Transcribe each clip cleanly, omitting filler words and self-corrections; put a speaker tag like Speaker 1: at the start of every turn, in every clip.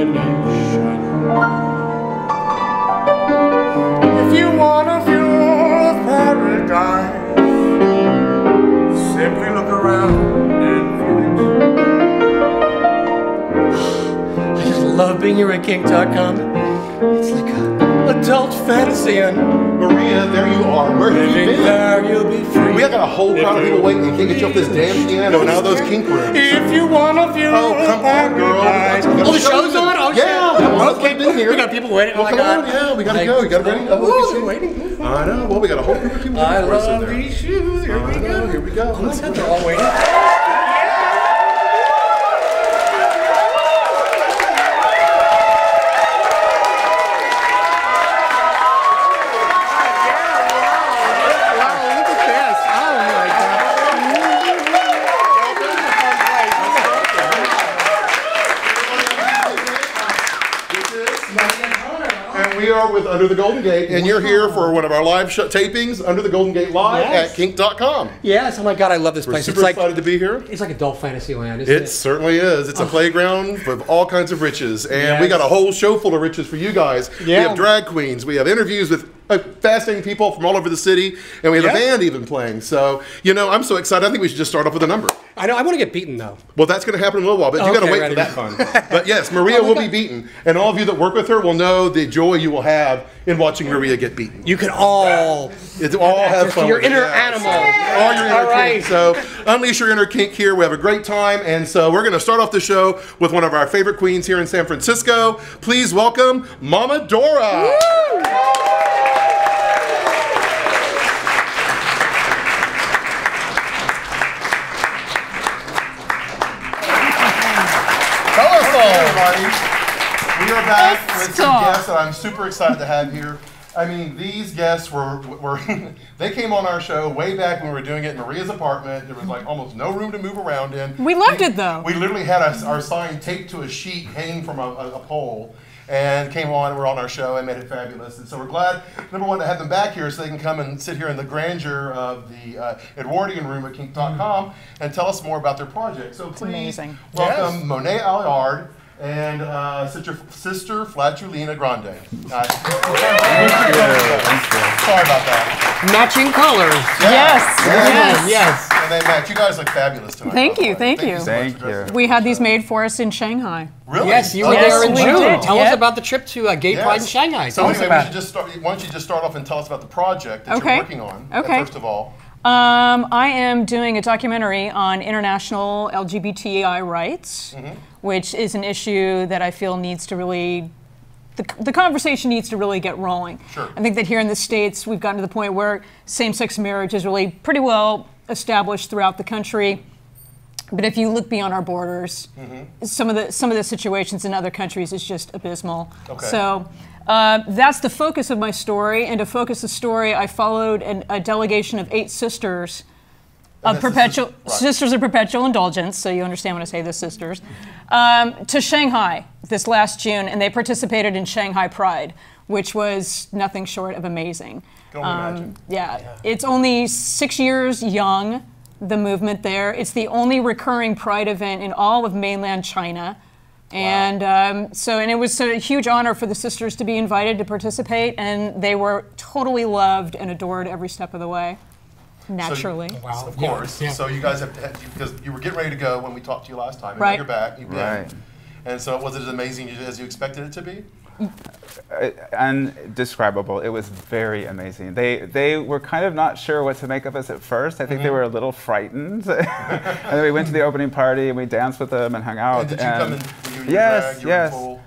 Speaker 1: imagination. If you wanna view paradise, simply look around and view it. I just love being here at Kink.com. It's like an adult fantasy, and
Speaker 2: Maria, there you are. Where have you been?
Speaker 1: there you'll be free.
Speaker 2: We have got a whole crowd of people waiting. You can't get you off this damn piano and out of those kink rooms.
Speaker 1: If you wanna view
Speaker 2: come on, girl.
Speaker 1: Oh, the show's on? Oh,
Speaker 2: yeah. Come on,
Speaker 1: okay,
Speaker 2: let's get in here.
Speaker 1: We got people waiting.
Speaker 2: Well,
Speaker 1: Oh, my
Speaker 2: come
Speaker 1: God.
Speaker 2: on, yeah. We gotta go. You gotta ready?
Speaker 1: Ooh, waiting.
Speaker 2: I know. Well, we got a whole group of people
Speaker 1: I
Speaker 2: waiting for us in
Speaker 1: love
Speaker 2: there.
Speaker 1: these shoes. Here we go.
Speaker 2: Here we go.
Speaker 1: Let's go. They're all waiting.
Speaker 2: We are with Under the Golden Gate, and you're here for one of our live tapings, Under the Golden Gate Live at Kink.com.
Speaker 1: Yes, oh my God, I love this
Speaker 2: We're
Speaker 1: place.
Speaker 2: super excited to be here.
Speaker 1: It's like adult fantasy land, isn't it?
Speaker 2: It certainly is. It's a playground with all kinds of riches, and we got a whole show full of riches for you guys.
Speaker 1: Yeah.
Speaker 2: We have drag queens, we have interviews with fascinating people from all over the city, and we have a band even playing. So, you know, I'm so excited. I think we should just start off with a number.
Speaker 1: I know, I want to get beaten though.
Speaker 2: Well, that's going to happen in a little while, but you got to wait for that fun. But yes, Maria will be beaten, and all of you that work with her will know the joy you will have in watching Maria get beaten.
Speaker 1: You can all
Speaker 2: have fun.
Speaker 1: Your
Speaker 2: with it,
Speaker 1: inner
Speaker 2: yes.
Speaker 1: animal.
Speaker 2: All your inner kink. So unleash your inner kink here. We have a great time, and so we're going to start off the show with one of our favorite queens here in San Francisco. Please welcome Mama Dora.
Speaker 1: Woo!
Speaker 2: Everybody, we are back with some guests that I'm super excited to have here. I mean, these guests were they came on our show way back when we were doing it in Maria's apartment. There was like almost no room to move around in.
Speaker 3: We loved it though.
Speaker 2: We literally had our sign taped to a sheet hanging from a pole, and came on and were on our show and made it fabulous. And so we're glad, number one, to have them back here so they can come and sit here in the grandeur of the Edwardian room at Kink.com and tell us more about their project. So please welcome Monet Allard and sister Flatulina Grande. Sorry about that.
Speaker 1: Matching colors.
Speaker 3: Yes.
Speaker 2: And they match. You guys look fabulous tonight.
Speaker 3: Thank you.
Speaker 2: Thank you.
Speaker 3: We had these made for us in Shanghai.
Speaker 2: Really?
Speaker 1: Yes, you were there in
Speaker 3: we
Speaker 1: June.
Speaker 3: did.
Speaker 1: Tell us about the trip to Gay Pride in Shanghai.
Speaker 2: So anyway, we should just start. Why don't you just start off and tell us about the project that you're working on? First of all.
Speaker 3: I am doing a documentary on international LGBTI rights, which is an issue that I feel needs to really, the conversation needs to really get rolling.
Speaker 2: Sure.
Speaker 3: I think that here in the States, we've gotten to the point where same-sex marriage is really pretty well established throughout the country. But if you look beyond our borders, some of the situations in other countries is just abysmal.
Speaker 2: Okay.
Speaker 3: So that's the focus of my story, and to focus the story, I followed a delegation of 8 sisters of Sisters of Perpetual Indulgence, so you understand when I say the sisters, to Shanghai this last June, and they participated in Shanghai Pride, which was nothing short of amazing.
Speaker 2: Can only imagine.
Speaker 3: It's only 6 years young, the movement there. It's the only recurring Pride event in all of mainland China. And and it was a huge honor for the sisters to be invited to participate, and they were totally loved and adored every step of the way, naturally.
Speaker 2: So, of course. Yeah. So you guys have to, because you were getting ready to go when we talked to you last time, and now you're back. You've been. And so was it as amazing as you expected it to be?
Speaker 4: Undescribable. It was very amazing. They were kind of not sure what to make of us at first. I think they were a little frightened. And then we went to the opening party and we danced with them and hung out.
Speaker 2: And did you come in?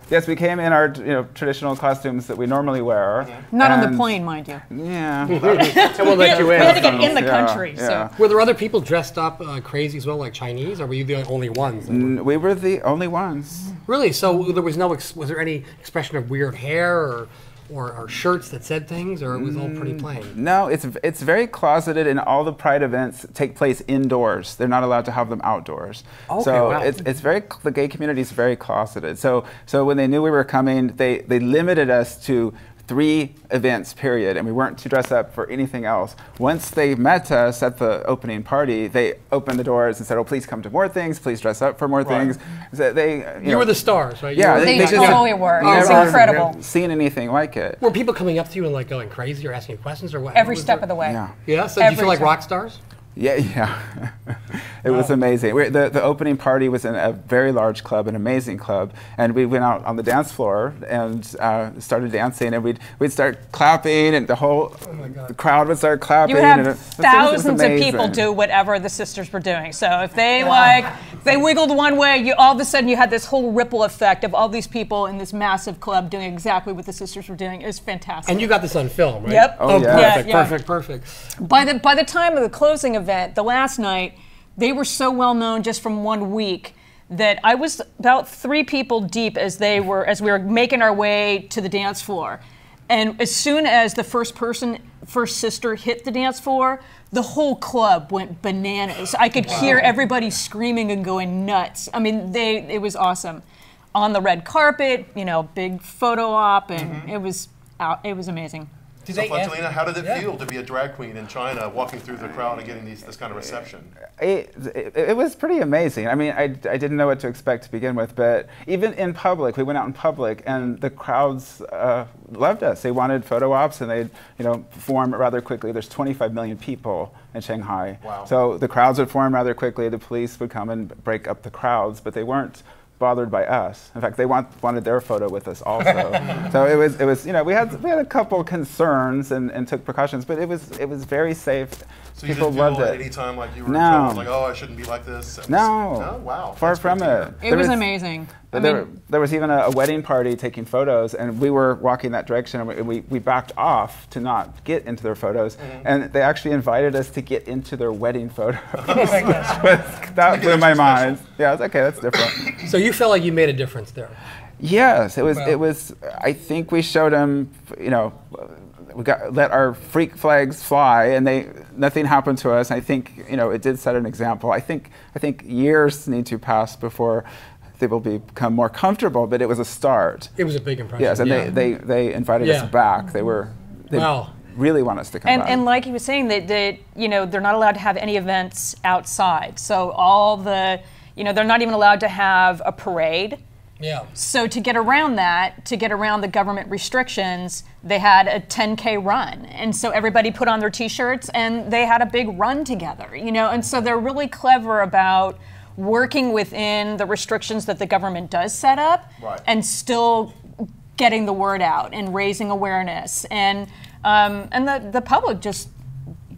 Speaker 4: Yes, we came in our traditional costumes that we normally wear.
Speaker 3: Not on the plane, mind you.
Speaker 4: Yeah.
Speaker 1: So we'll let you in.
Speaker 3: We had to get in the country. So.
Speaker 1: Were there other people dressed up crazy as well, like Chinese, or were you the only ones?
Speaker 4: We were the only ones.
Speaker 1: Really? So there was was there any expression of weird hair or shirts that said things, or it was all pretty plain?
Speaker 4: No, it's very closeted, and all the Pride events take place indoors. They're not allowed to have them outdoors.
Speaker 1: Okay,
Speaker 4: so
Speaker 1: wow.
Speaker 4: the gay community is very closeted. So when they knew we were coming, they limited us to 3 events, period, and we weren't to dress up for anything else. Once they met us at the opening party, they opened the doors and said, "Oh, please come to more things. Please dress up for more things." So
Speaker 1: you were the stars, right?
Speaker 4: Yeah,
Speaker 3: they totally were. It was incredible.
Speaker 4: Seen anything like it?
Speaker 1: Were people coming up to you and like going crazy or asking questions or what?
Speaker 3: Every step of the way.
Speaker 4: Yeah.
Speaker 1: Yeah. So did you feel like rock stars?
Speaker 4: Yeah. It was amazing. The opening party was in a very large club, an amazing club, and we went out on the dance floor and started dancing, and we'd start clapping, and the crowd would start clapping.
Speaker 3: You would have
Speaker 4: and
Speaker 3: thousands of people do whatever the sisters were doing. So if they they wiggled one way, all of a sudden you had this whole ripple effect of all these people in this massive club doing exactly what the sisters were doing. It was fantastic.
Speaker 1: And you got this on film, right?
Speaker 3: Yep.
Speaker 1: Oh,
Speaker 3: yeah.
Speaker 1: Perfect.
Speaker 3: By the time of the closing event, the last night, they were so well known just from 1 week that I was about 3 people deep as we were making our way to the dance floor. And as soon as the first sister hit the dance floor, the whole club went bananas. I could hear everybody screaming and going nuts. I mean, it was awesome. On the red carpet, big photo op, and it was amazing.
Speaker 2: So Flatulina, how did it feel to be a drag queen in China, walking through the crowd and getting this kind of reception?
Speaker 4: It was pretty amazing. I mean, I didn't know what to expect to begin with, but even in public, we went out in public, and the crowds loved us. They wanted photo ops, and they'd form rather quickly. There's 25 million people in Shanghai, so the crowds would form rather quickly. The police would come and break up the crowds, but they weren't bothered by us. In fact, they wanted their photo with us also. So it was we had a couple concerns and took precautions, but it was very safe.
Speaker 2: So
Speaker 4: people
Speaker 2: you didn't feel
Speaker 4: loved
Speaker 2: at
Speaker 4: it.
Speaker 2: any time like you were in trouble, like, oh, I shouldn't be like this?
Speaker 4: No.
Speaker 2: Wow.
Speaker 4: Far from it.
Speaker 3: It was amazing.
Speaker 4: There was even a wedding party taking photos, and we were walking that direction, and we backed off to not get into their photos, and they actually invited us to get into their wedding photos. That blew my mind. Yeah, it's okay, that's different.
Speaker 1: So you felt like you made a difference there?
Speaker 4: Yes, it was. I think we showed them, we let our freak flags fly, and nothing happened to us. I think it did set an example. I think years need to pass before they will become more comfortable, but it was a start.
Speaker 1: It was a big impression.
Speaker 4: Yes, and they invited us back. They really want us to come back.
Speaker 3: And like he was saying, they're not allowed to have any events outside. So all they're not even allowed to have a parade.
Speaker 1: Yeah.
Speaker 3: So to get around the government restrictions, they had a 10K run. And so everybody put on their t-shirts and they had a big run together, and so they're really clever about working within the restrictions that the government does set up, and still getting the word out and raising awareness. And the public just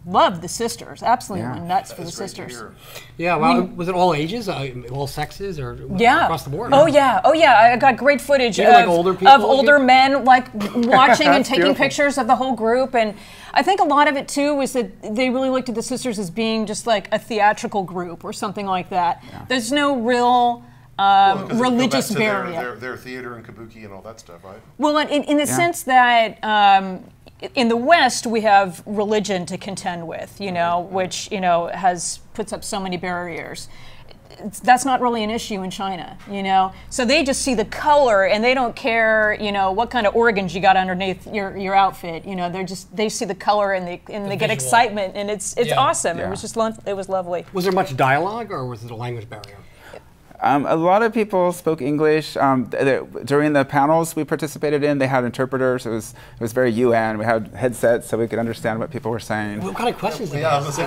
Speaker 3: loved the sisters. Absolutely went nuts for the sisters.
Speaker 1: Yeah, well, was it all ages, all sexes, or across the board?
Speaker 3: Oh yeah. I got great footage
Speaker 1: of
Speaker 3: older men watching and taking pictures of the whole group. And I think a lot of it too was that they really looked at the sisters as being just like a theatrical group or something like that. Yeah. There's no real religious barrier.
Speaker 2: Their theater and kabuki and all that stuff, right?
Speaker 3: Well, in the sense that in the West, we have religion to contend with, which, puts up so many barriers. That's not really an issue in China, So they just see the color and they don't care, what kind of organs you got underneath your outfit. They see the color and they get excitement, and it's awesome. Yeah. It was lovely.
Speaker 1: Was there much dialogue, or was it a language barrier?
Speaker 4: A lot of people spoke English. During the panels we participated in, they had interpreters. It was very UN. We had headsets so we could understand what people were saying.
Speaker 1: What kind of questions did they ask?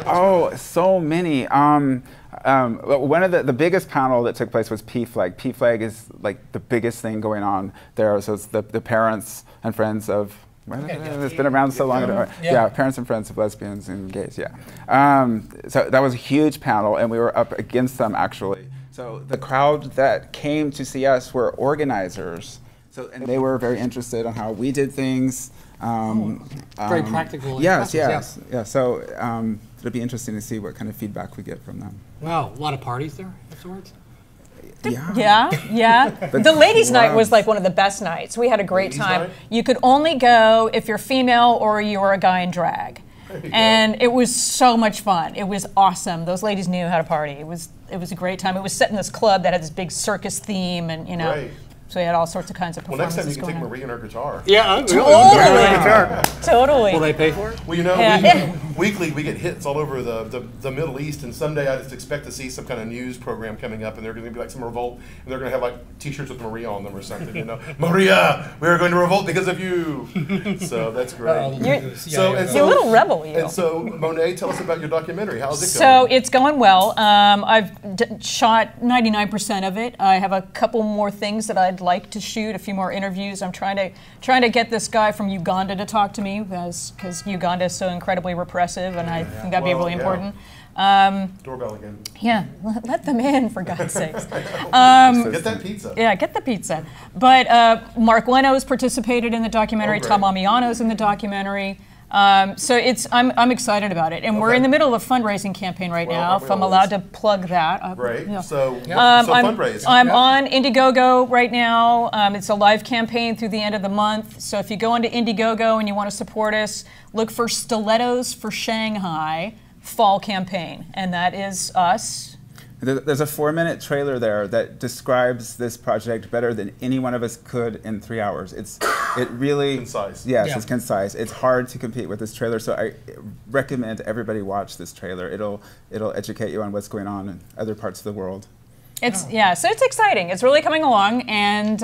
Speaker 4: Oh, so many. One of the biggest panel that took place was P-Flag. P-Flag is like the biggest thing going on there. So it's the parents and friends of. It's been around so long. Parents and friends of lesbians and gays. So that was a huge panel, and we were up against them actually. So the crowd that came to see us were organizers. And they were very interested in how we did things.
Speaker 1: Very practical.
Speaker 4: Yes. So it'll be interesting to see what kind of feedback we get from them.
Speaker 1: Wow, a lot of parties there afterwards.
Speaker 3: Yeah. The ladies' night was like one of the best nights. We had a great time. Night? You could only go if you're female or you're a guy in drag. And it was so much fun. It was awesome. Those ladies knew how to party. It was a great time. It was set in this club that had this big circus theme, and
Speaker 2: Right.
Speaker 3: So we had all sorts of kinds of
Speaker 2: Well, next
Speaker 3: performances
Speaker 2: time you can take
Speaker 3: going
Speaker 2: Marie and her guitar.
Speaker 5: Yeah,
Speaker 3: Totally.
Speaker 5: Will they pay for it?
Speaker 2: Well, you know,
Speaker 3: Yeah.
Speaker 2: weekly we get hits all over the Middle East, and someday I just expect to see some kind of news program coming up, and they're going to be like some revolt, and they're going to have like T-shirts with Maria on them or something. You know, Maria, we are going to revolt because of you. So that's great.
Speaker 3: You're a little rebel, you.
Speaker 2: And so, Monet, tell us about your documentary. How's it
Speaker 3: So
Speaker 2: going?
Speaker 3: it's going well. I've shot 99% of it. I have a couple more things that I'd like to shoot, a few more interviews. I'm trying to get this guy from Uganda to talk to me because Uganda is so incredibly repressive, and I think that'd be really important.
Speaker 2: Doorbell again.
Speaker 3: Yeah, let them in, for God's sakes.
Speaker 2: Get that pizza.
Speaker 3: Yeah, get the pizza. But Mark Leno's participated in the documentary.
Speaker 2: Oh, great.
Speaker 3: Tom Amiano's in the documentary. So I'm excited about it, and we're in the middle of a fundraising campaign right now.
Speaker 2: aren't we
Speaker 3: If I'm
Speaker 2: always?
Speaker 3: allowed to plug that.
Speaker 2: Great.
Speaker 3: Yeah.
Speaker 2: So
Speaker 3: I'm
Speaker 2: fundraise.
Speaker 3: on Indiegogo right now. It's a live campaign through the end of the month. So if you go onto Indiegogo and you want to support us, look for Stilettos for Shanghai Fall Campaign, and that is us.
Speaker 4: There's a 4-minute trailer there that describes this project better than any one of us could in 3 hours. It really
Speaker 2: Concise.
Speaker 4: Yes,
Speaker 5: Yeah.
Speaker 4: it's concise. It's hard to compete with this trailer, so I recommend everybody watch this trailer. It'll educate you on what's going on in other parts of the world.
Speaker 3: So it's exciting. It's really coming along, and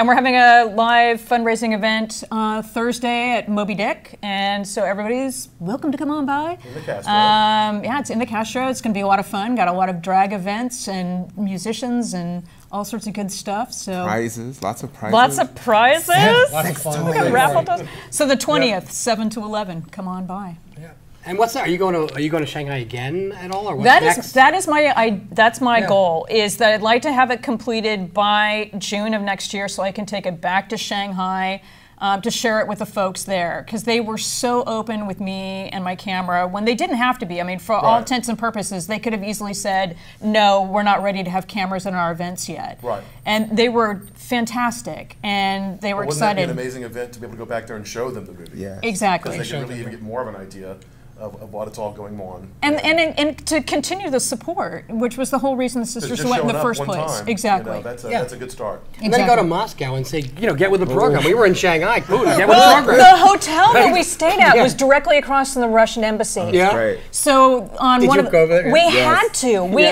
Speaker 3: we're having a live fundraising event Thursday at Moby Dick, and so everybody's welcome to come on by.
Speaker 2: In the Castro.
Speaker 3: It's in the Castro. It's going to be a lot of fun. Got a lot of drag events and musicians and all sorts of good stuff. So
Speaker 4: Prizes, lots of prizes.
Speaker 3: lots of prizes.
Speaker 5: Lots of fun.
Speaker 3: We got raffle those. So the 20th, 7 to 11. Come on by.
Speaker 5: Yeah. And what's that? Are you going to Shanghai again at all, or what's next?
Speaker 3: That's my goal, is that I'd like to have it completed by June of next year, so I can take it back to Shanghai to share it with the folks there, because they were so open with me and my camera when they didn't have to be. I mean, for all intents and purposes, they could have easily said, "No, we're not ready to have cameras in our events yet."
Speaker 2: Right.
Speaker 3: And they were fantastic, and they were
Speaker 2: Wouldn't
Speaker 3: excited.
Speaker 2: that be an amazing event to be able to go back there and show them the movie?
Speaker 4: Yeah.
Speaker 3: Exactly.
Speaker 2: Because they can really even get more of an idea of what it's all going on.
Speaker 3: And to continue the support, which was the whole reason the sisters
Speaker 2: Just
Speaker 3: went in
Speaker 2: showing
Speaker 3: the
Speaker 2: up
Speaker 3: first
Speaker 2: one
Speaker 3: place.
Speaker 2: time,
Speaker 3: Exactly.
Speaker 2: you know, that's a good start.
Speaker 5: And then go to Moscow and say, get with the program. We were in Shanghai. Cool, get with the
Speaker 3: Well,
Speaker 5: program.
Speaker 3: the hotel that we stayed at was directly across from the Russian embassy.
Speaker 5: Yeah.
Speaker 4: Right.
Speaker 3: So on
Speaker 5: Did
Speaker 3: one
Speaker 5: you
Speaker 3: of
Speaker 5: go over there?
Speaker 3: we
Speaker 5: Yes.
Speaker 3: had to. We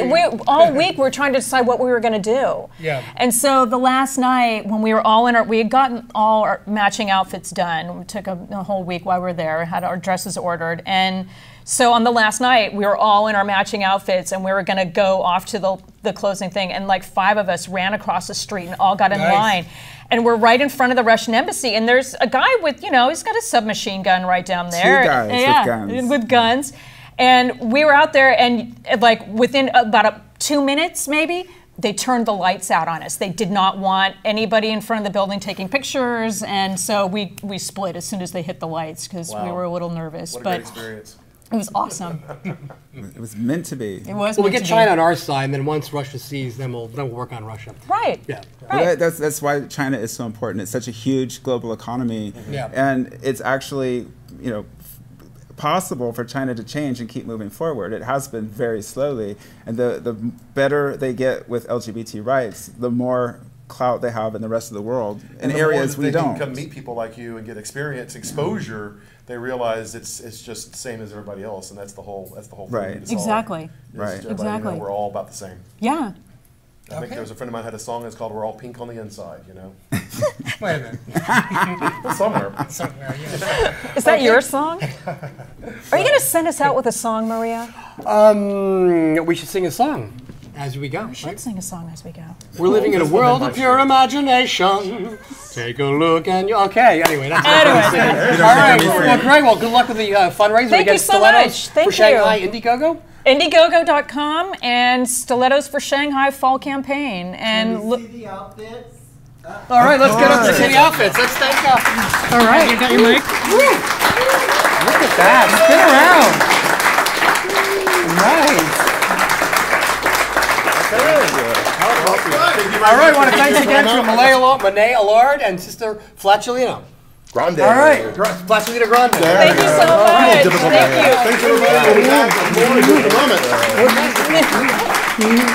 Speaker 3: all week we were trying to decide what we were going to do.
Speaker 5: Yeah.
Speaker 3: And so the last night when we were all we had gotten all our matching outfits done. We took a whole week while we were there. Had our dresses ordered, and so on the last night we were all in our matching outfits, and we were going to go off to the closing thing. And like 5 of us ran across the street and all got in line. And we're right in front of the Russian embassy, and there's a guy with, he's got a submachine gun right down there.
Speaker 4: 2 guys
Speaker 3: with guns. And we were out there, and like within about 2 minutes maybe, they turned the lights out on us. They did not want anybody in front of the building taking pictures, and so we split as soon as they hit the lights because we were a little nervous.
Speaker 2: What a
Speaker 3: but
Speaker 2: great experience.
Speaker 3: it was awesome.
Speaker 4: It was meant to be.
Speaker 3: It was.
Speaker 5: Well, we
Speaker 3: meant
Speaker 5: get
Speaker 3: to be.
Speaker 5: China on our side, and then once Russia sees, then we'll work on Russia.
Speaker 3: Right.
Speaker 5: Yeah.
Speaker 4: Well, that's why China is so important. It's such a huge global economy,
Speaker 5: Yeah.
Speaker 4: and it's actually possible for China to change and keep moving forward. It has been very slowly, and the better they get with LGBT rights, the more clout they have in the rest of the world in areas we
Speaker 2: They
Speaker 4: don't.
Speaker 2: can come meet people like you and get experience, exposure. They realize it's just the same as everybody else, and that's the whole thing.
Speaker 4: Right.
Speaker 2: we need to solve.
Speaker 3: Exactly.
Speaker 2: Is
Speaker 4: Right.
Speaker 2: everybody,
Speaker 3: Exactly.
Speaker 2: we're all about the same.
Speaker 3: Yeah.
Speaker 2: I think there was a friend of mine had a song that's called "We're All Pink on the Inside."
Speaker 5: Wait a minute.
Speaker 2: Somewhere.
Speaker 5: Somewhere, yeah.
Speaker 3: Is that your song? Are you going to send us out with a song, Maria?
Speaker 5: We should sing a song as we go.
Speaker 3: We should sing a song as we go.
Speaker 5: We're living in a world of pure imagination. Take a look and okay. Anyway, that's what I'm saying. All right. Well, great. Well, good luck with the fundraiser.
Speaker 3: Thank
Speaker 5: We
Speaker 3: you
Speaker 5: get
Speaker 3: so
Speaker 5: Stilettos
Speaker 3: much. Thank
Speaker 5: for
Speaker 3: you.
Speaker 5: Shanghai Indiegogo.
Speaker 3: Indiegogo.com and Stilettos for Shanghai Fall Campaign. And
Speaker 6: Can we see the outfits?
Speaker 5: All right, let's get up to see the outfits. Let's thank
Speaker 3: all right, you got your mic.
Speaker 5: Look at that. Spin around. Nice. All right, I want to thanks again to Monet, Allard, and Sister Flatulina.
Speaker 2: Grande.
Speaker 5: All right, Flatulina Grande.
Speaker 3: Thank you so much. Thank you.
Speaker 2: Thanks everybody. We'll be back with more in just a moment.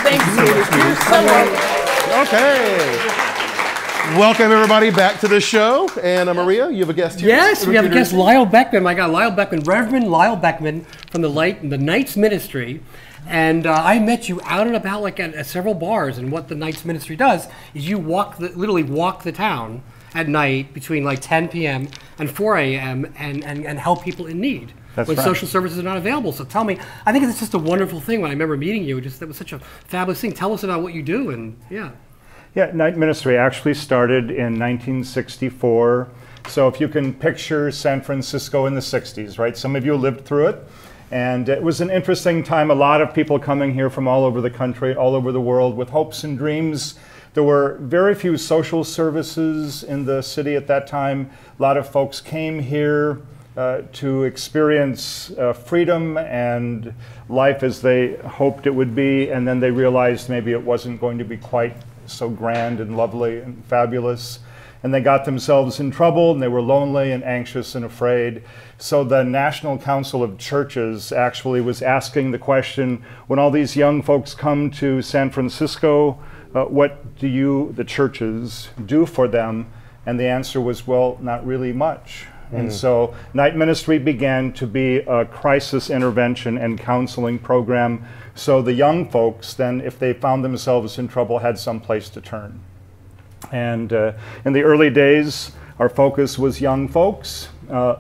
Speaker 3: Thank you so much.
Speaker 4: Okay.
Speaker 2: Welcome everybody back to the show. And Maria, you have a guest here.
Speaker 5: Yes, we have a guest, Lyle Beckman. My God, Lyle Beckman, Reverend Lyle Beckman from the Knights Ministry. And I met you out and about like at several bars. And what the Knights Ministry does is you literally walk the town at night between like 10 p.m. and 4 a.m. and help people in need.
Speaker 4: That's
Speaker 5: when
Speaker 4: right.
Speaker 5: social services are not available. So tell me, I think it's just a wonderful thing. When I remember meeting you, that was such a fabulous thing. Tell us about what you do, and yeah.
Speaker 6: Yeah, Night Ministry actually started in 1964. So if you can picture San Francisco in the 60s, right? Some of you lived through it. And it was an interesting time. A lot of people coming here from all over the country, all over the world with hopes and dreams. There were very few social services in the city at that time. A lot of folks came here to experience freedom and life as they hoped it would be, and then they realized maybe it wasn't going to be quite so grand and lovely and fabulous. And they got themselves in trouble, and they were lonely and anxious and afraid. So the National Council of Churches actually was asking the question, when all these young folks come to San Francisco, what do you, the churches, do for them? And the answer was, well, not really much. And so Night Ministry began to be a crisis intervention and counseling program. So the young folks then, if they found themselves in trouble, had some place to turn. And in the early days, our focus was young folks.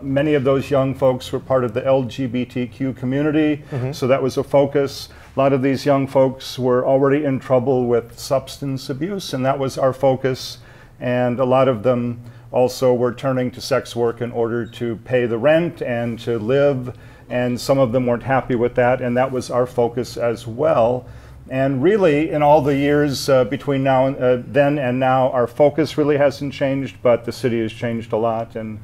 Speaker 6: Many of those young folks were part of the LGBTQ community, so that was a focus. A lot of these young folks were already in trouble with substance abuse, and that was our focus. And a lot of them also were turning to sex work in order to pay the rent and to live, and some of them weren't happy with that, and that was our focus as well. And really, in all the years between now and then and now, our focus really hasn't changed, but the city has changed a lot, and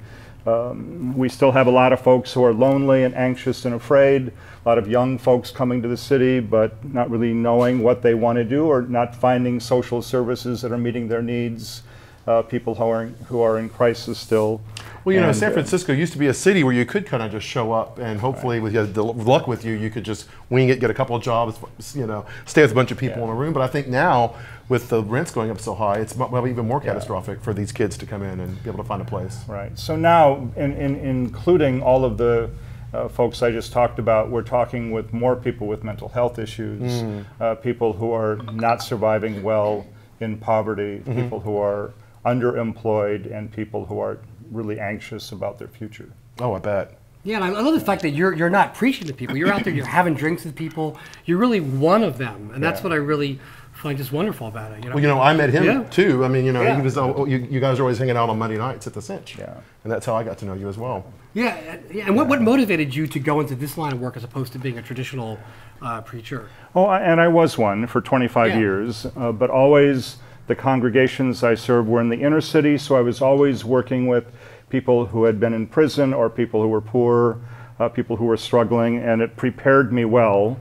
Speaker 6: we still have a lot of folks who are lonely and anxious and afraid, a lot of young folks coming to the city but not really knowing what they want to do or not finding social services that are meeting their needs. People who are in crisis still.
Speaker 2: Well, you know, San Francisco used to be a city where you could kind of just show up, and hopefully, with the luck with you, you could just wing it, get a couple of jobs, you know, stay with a bunch of people in a room. But I think now, with the rents going up so high, it's probably even more catastrophic for these kids to come in and be able to find a place.
Speaker 6: Right. So now, including all of the folks I just talked about, we're talking with more people with mental health issues, people who are not surviving well in poverty, people who are underemployed, and people who are really anxious about their future.
Speaker 2: Oh, I bet.
Speaker 5: Yeah, and I love the fact that you're not preaching to people. You're out there, you're having drinks with people. You're really one of them, and that's what I really find just wonderful about it. You know?
Speaker 2: Well, you know, I met him too. I mean, you know, he was. You guys are always hanging out on Monday nights at the Cinch, and that's how I got to know you as well.
Speaker 5: Yeah, and what motivated you to go into this line of work as opposed to being a traditional preacher?
Speaker 6: Oh, and I was one for 25 years, but always. The congregations I served were in the inner city, so I was always working with people who had been in prison or people who were poor, people who were struggling, and it prepared me well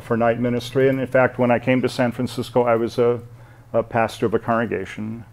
Speaker 6: for night ministry. And in fact, when I came to San Francisco, I was a pastor of a congregation.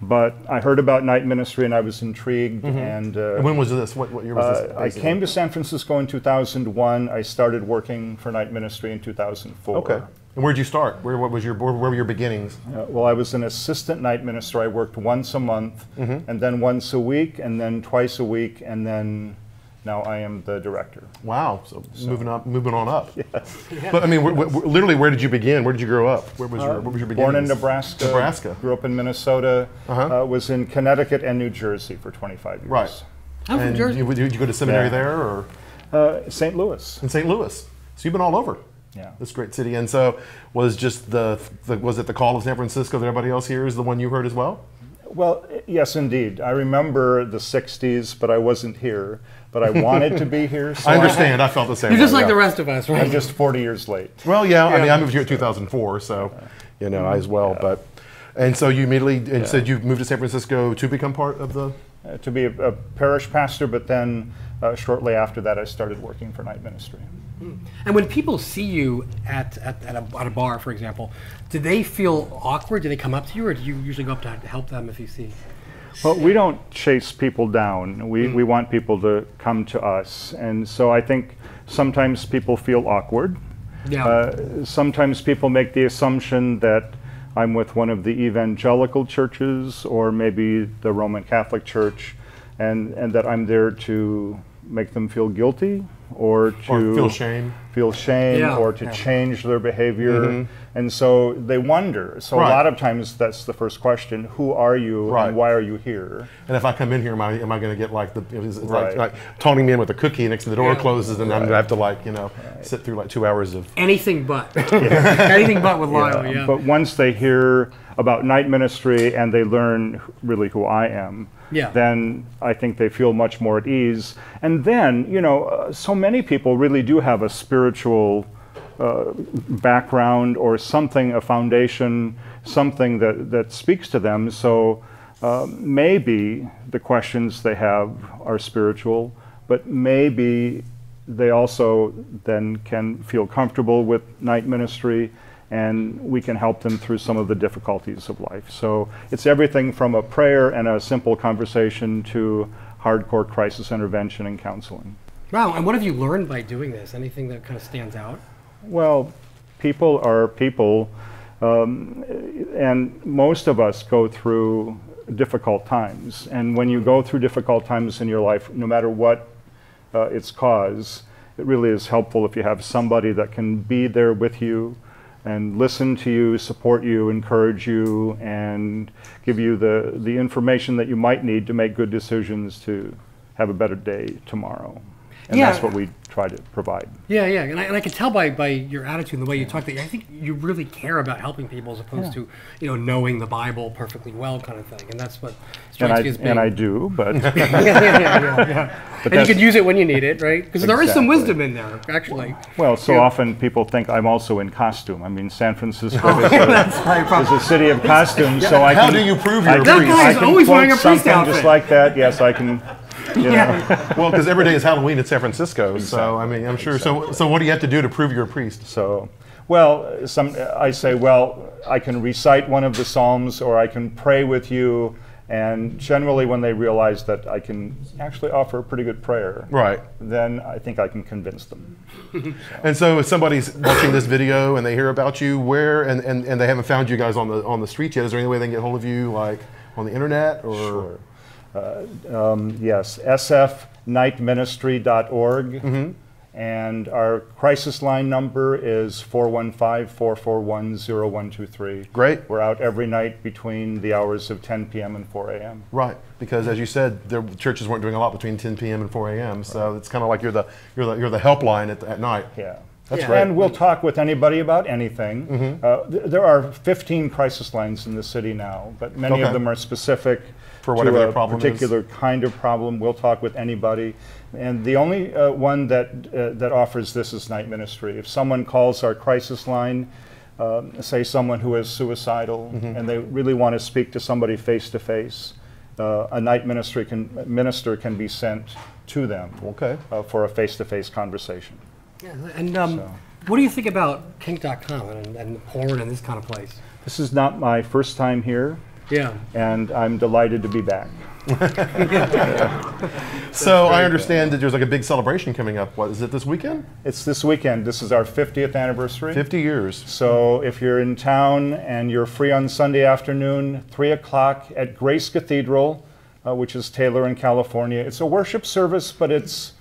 Speaker 6: But I heard about night ministry and I was intrigued. And
Speaker 2: when was this? What year was this?
Speaker 6: I came to San Francisco in 2001. I started working for night ministry in 2004.
Speaker 2: Okay. And where'd you start? Where were your beginnings?
Speaker 6: Well, I was an assistant night minister. I worked once a month, and then once a week, and then twice a week, and then now I am the director.
Speaker 2: Wow! So moving on up. Yes. But I mean, literally, where did you begin? Where did you grow up? What was your beginnings?
Speaker 6: Born in Nebraska.
Speaker 2: Nebraska.
Speaker 6: Grew up in Minnesota. Was in Connecticut and New Jersey for 25 years.
Speaker 2: Right.
Speaker 5: I'm from Jersey.
Speaker 2: Did you go to seminary there, or?
Speaker 6: St. Louis.
Speaker 2: In St. Louis. So you've been all over.
Speaker 6: Yeah.
Speaker 2: This great city. And so was just was it the call of San Francisco that everybody else here is the one you heard as well?
Speaker 6: Well, yes, indeed. I remember the 60s, but I wasn't here. But I wanted to be here. So
Speaker 2: I understand. I felt the same
Speaker 5: You're
Speaker 2: way.
Speaker 5: just like the rest of us, right?
Speaker 6: I'm just 40 years late.
Speaker 2: Well, yeah. I mean, I moved here in 2004, so, you know, I as well. But, and so you immediately said you moved to San Francisco to become part of the?
Speaker 6: To be a parish pastor, but then shortly after that, I started working for night ministry.
Speaker 5: And when people see you at a bar, for example, do they feel awkward? Do they come up to you, or do you usually go up to help them if you see?
Speaker 6: Well, we don't chase people down. We want people to come to us. And so I think sometimes people feel awkward.
Speaker 5: Yeah.
Speaker 6: Sometimes people make the assumption that I'm with one of the evangelical churches or maybe the Roman Catholic Church, and that I'm there to make them feel guilty or to
Speaker 2: feel shame,
Speaker 5: Yeah.
Speaker 6: or to change their behavior. And so they wonder. So a lot of times that's the first question: who are you and why are you here?
Speaker 2: And if I come in here, am I going to get like like toning me in with a cookie next to the door closes, and I'm going to have to like sit through like 2 hours of
Speaker 5: Anything but. Anything but with Lyle, yeah.
Speaker 6: But once they hear about night ministry and they learn really who I am, then I think they feel much more at ease. And then, so many people really do have a spiritual background or something, a foundation, something that speaks to them. So maybe the questions they have are spiritual, but maybe they also then can feel comfortable with night ministry, and we can help them through some of the difficulties of life. So it's everything from a prayer and a simple conversation to hardcore crisis intervention and counseling.
Speaker 5: Wow, and what have you learned by doing this? Anything that kind of stands out?
Speaker 6: Well, people are people, and most of us go through difficult times. And when you go through difficult times in your life, no matter what its cause, it really is helpful if you have somebody that can be there with you and listen to you, support you, encourage you, and give you the information that you might need to make good decisions to have a better day tomorrow. And that's what we try to provide.
Speaker 5: Yeah, and I can tell by your attitude and the way you talk that I think you really care about helping people as opposed to knowing the Bible perfectly well kind of thing. And that's what strikes me as being.
Speaker 6: And I do, but
Speaker 5: But you can use it when you need it, right? Because there is some wisdom in there, actually.
Speaker 6: Well, so often people think I'm also in costume. I mean, San Francisco is a city of costumes, so I can.
Speaker 2: How do you prove you're a
Speaker 5: That
Speaker 2: priest?
Speaker 5: guy's always wearing a priest outfit.
Speaker 6: Just like that, yes, I can.
Speaker 2: Well, because every day is Halloween in San Francisco, so I mean, I'm sure. So what do you have to do to prove you're a priest?
Speaker 6: So, well, I say, well, I can recite one of the Psalms, or I can pray with you, and generally, when they realize that I can actually offer a pretty good prayer, then I think I can convince them.
Speaker 2: And so, if somebody's watching this video and they hear about you, where and they haven't found you guys on the street yet, is there any way they can get hold of you, like on the internet or?
Speaker 6: Sure. Yes, sfnightministry.org, and our crisis line number is 415-441-0123.
Speaker 2: Great.
Speaker 6: We're out every night between the hours of 10 p.m. and 4 a.m.
Speaker 2: Right, because as you said, the churches weren't doing a lot between 10 p.m. and 4 a.m. So it's kind of like you're the helpline at night.
Speaker 6: Yeah.
Speaker 2: That's right.
Speaker 6: And we'll talk with anybody about anything. There are 15 crisis lines in the city now, but many of them are specific
Speaker 2: for whatever
Speaker 6: to
Speaker 2: the problem
Speaker 6: particular kind of problem. We'll talk with anybody. And the only one that offers this is night ministry. If someone calls our crisis line, say someone who is suicidal, and they really want to speak to somebody face to face, a night minister can be sent to them for a face to face conversation.
Speaker 5: Yeah, and what do you think about Kink.com and porn and this kind of place?
Speaker 6: This is not my first time here.
Speaker 5: Yeah.
Speaker 6: And I'm delighted to be back.
Speaker 2: So I understand that there's like a big celebration coming up. What is it, this weekend?
Speaker 6: It's this weekend. This is our 50th anniversary.
Speaker 2: 50 years.
Speaker 6: So if you're in town and you're free on Sunday afternoon, 3 o'clock at Grace Cathedral, which is Taylor in California. It's a worship service, but it's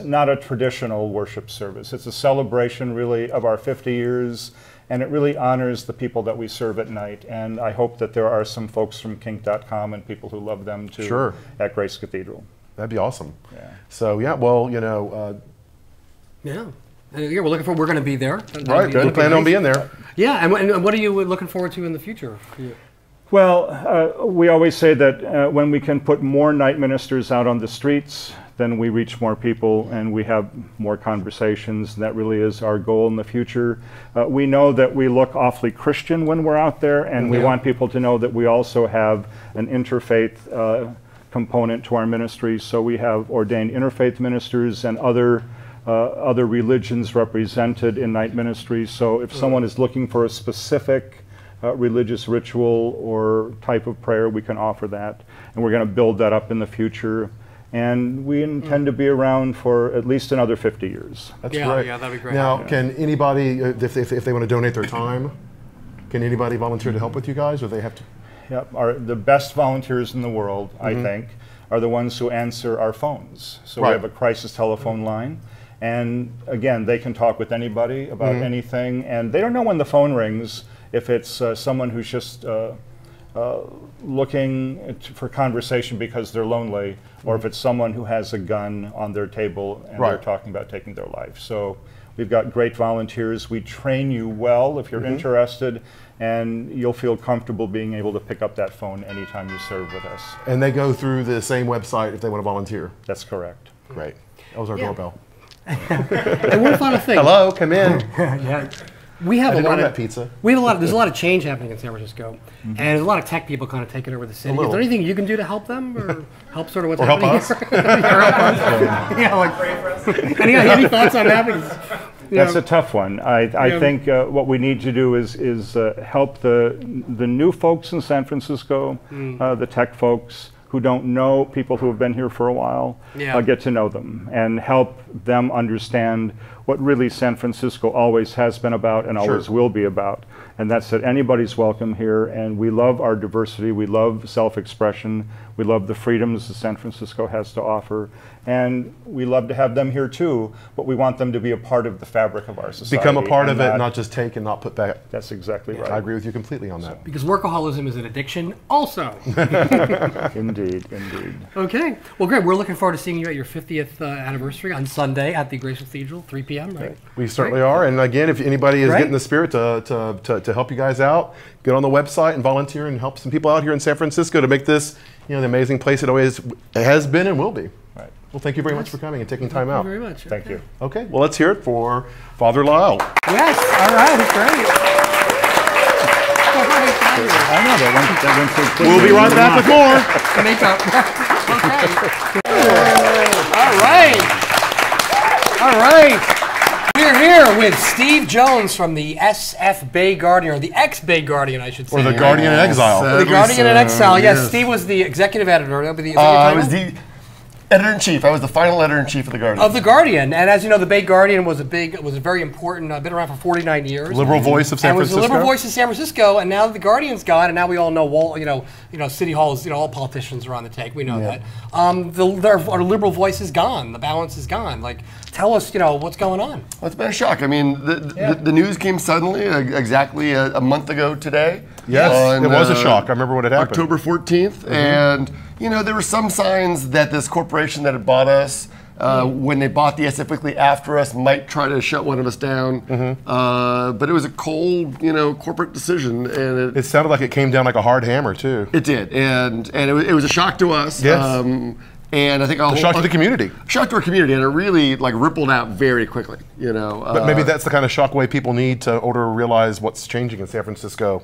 Speaker 6: not a traditional worship service. It's a celebration really of our 50 years. And it really honors the people that we serve at night. And I hope that there are some folks from Kink.com and people who love them too at Grace Cathedral.
Speaker 2: That'd be awesome.
Speaker 6: Yeah.
Speaker 2: So yeah, well,
Speaker 5: we're looking for. We're going to be there.
Speaker 2: Right. Good. Plan on being there.
Speaker 5: Yeah. And what are you looking forward to in the future?
Speaker 6: Well, we always say that when we can put more night ministers out on the streets, then we reach more people and we have more conversations. That really is our goal in the future. We know that we look awfully Christian when we're out there, and we want people to know that we also have an interfaith component to our ministry. So we have ordained interfaith ministers and other religions represented in night ministry. So if someone is looking for a specific religious ritual or type of prayer, we can offer that. And we're going to build that up in the future. And we intend to be around for at least another 50 years.
Speaker 2: That's great.
Speaker 5: Yeah, that'd be great.
Speaker 2: Now, can anybody, if they want to donate their time, Can anybody volunteer to help with you guys, or they have to?
Speaker 6: Yep, the best volunteers in the world, I think, are the ones who answer our phones. So we have a crisis telephone line, and again, they can talk with anybody about anything, and they don't know when the phone rings if it's someone who's just looking for conversation because they're lonely, or if it's someone who has a gun on their table and they're talking about taking their life. So we've got great volunteers. We train you well if you're interested, and you'll feel comfortable being able to pick up that phone anytime you serve with us.
Speaker 2: And they go through the same website if they want to volunteer?
Speaker 6: That's correct.
Speaker 2: Great. That was our doorbell.
Speaker 5: And one final thing.
Speaker 2: Hello, come in.
Speaker 5: We have a lot of
Speaker 2: pizza.
Speaker 5: We have a lot. There's a lot of change happening in San Francisco, and there's a lot of tech people kind of taking over the city. Is there anything you can do to help them, or help sort of what's happening here? Yeah, like any thoughts on that?
Speaker 6: That's a tough one. I think what we need to do is help the new folks in San Francisco, the tech folks who don't know people who have been here for a while, get to know them and help them understand what really San Francisco always has been about and always will be about. And that's that anybody's welcome here, and we love our diversity, we love self-expression, we love the freedoms that San Francisco has to offer, and we love to have them here too, but we want them to be a part of the fabric of our society.
Speaker 2: Become a part of it, not just take and not put back.
Speaker 6: That's exactly right.
Speaker 2: I agree with you completely on that.
Speaker 5: Because workaholism is an addiction also.
Speaker 6: Indeed, indeed.
Speaker 5: Okay. Well, great. We're looking forward to seeing you at your 50th anniversary on Sunday at the Grace Cathedral, 3 p.m., right?
Speaker 2: We certainly are. And again, if anybody is getting the spirit to help you guys out, get on the website and volunteer and help some people out here in San Francisco to make this, the amazing place it always has been and will be.
Speaker 6: Right.
Speaker 2: Well, thank you very much for coming and taking time out.
Speaker 5: Thank you very much.
Speaker 6: Thank you.
Speaker 2: Okay. Well, let's hear it for Father Lyle.
Speaker 5: Yes. All right. Great.
Speaker 6: I know that went so quickly.
Speaker 2: We'll be right back with more.
Speaker 5: Makeup. Okay. All right. We're here with Steve Jones from the SF Bay Guardian, or the ex-Bay Guardian, I should say.
Speaker 2: Or the Guardian in Exile.
Speaker 5: The Guardian in Exile, yes. Steve was the executive editor.
Speaker 7: I was the editor-in-chief. I was the final editor-in-chief of the Guardian.
Speaker 5: Of the Guardian, and as you know, the Bay Guardian was a very important. Been around for 49 years.
Speaker 2: Liberal voice of San Francisco.
Speaker 5: And was the liberal voice of San Francisco, and now the Guardian's gone, and now we all know, City Hall is, all politicians are on the take. We know that. Our liberal voice is gone. The balance is gone. Like, tell us, what's going on.
Speaker 7: Well, it's been a shock. I mean, the news came suddenly, exactly a month ago today.
Speaker 2: Yes, it was a shock. I remember when it happened.
Speaker 7: October 14th, and there were some signs that this corporation that had bought us, when they bought the SF Weekly after us, might try to shut one of us down. But it was a cold, corporate decision, and
Speaker 2: it sounded like it came down like a hard hammer too.
Speaker 7: It did, and it was a shock to us.
Speaker 2: Yes.
Speaker 7: And I think
Speaker 2: a shock to the community.
Speaker 7: Shock to our community, and it really rippled out very quickly.
Speaker 2: But maybe that's the kind of shockwave people need to order realize what's changing in San Francisco.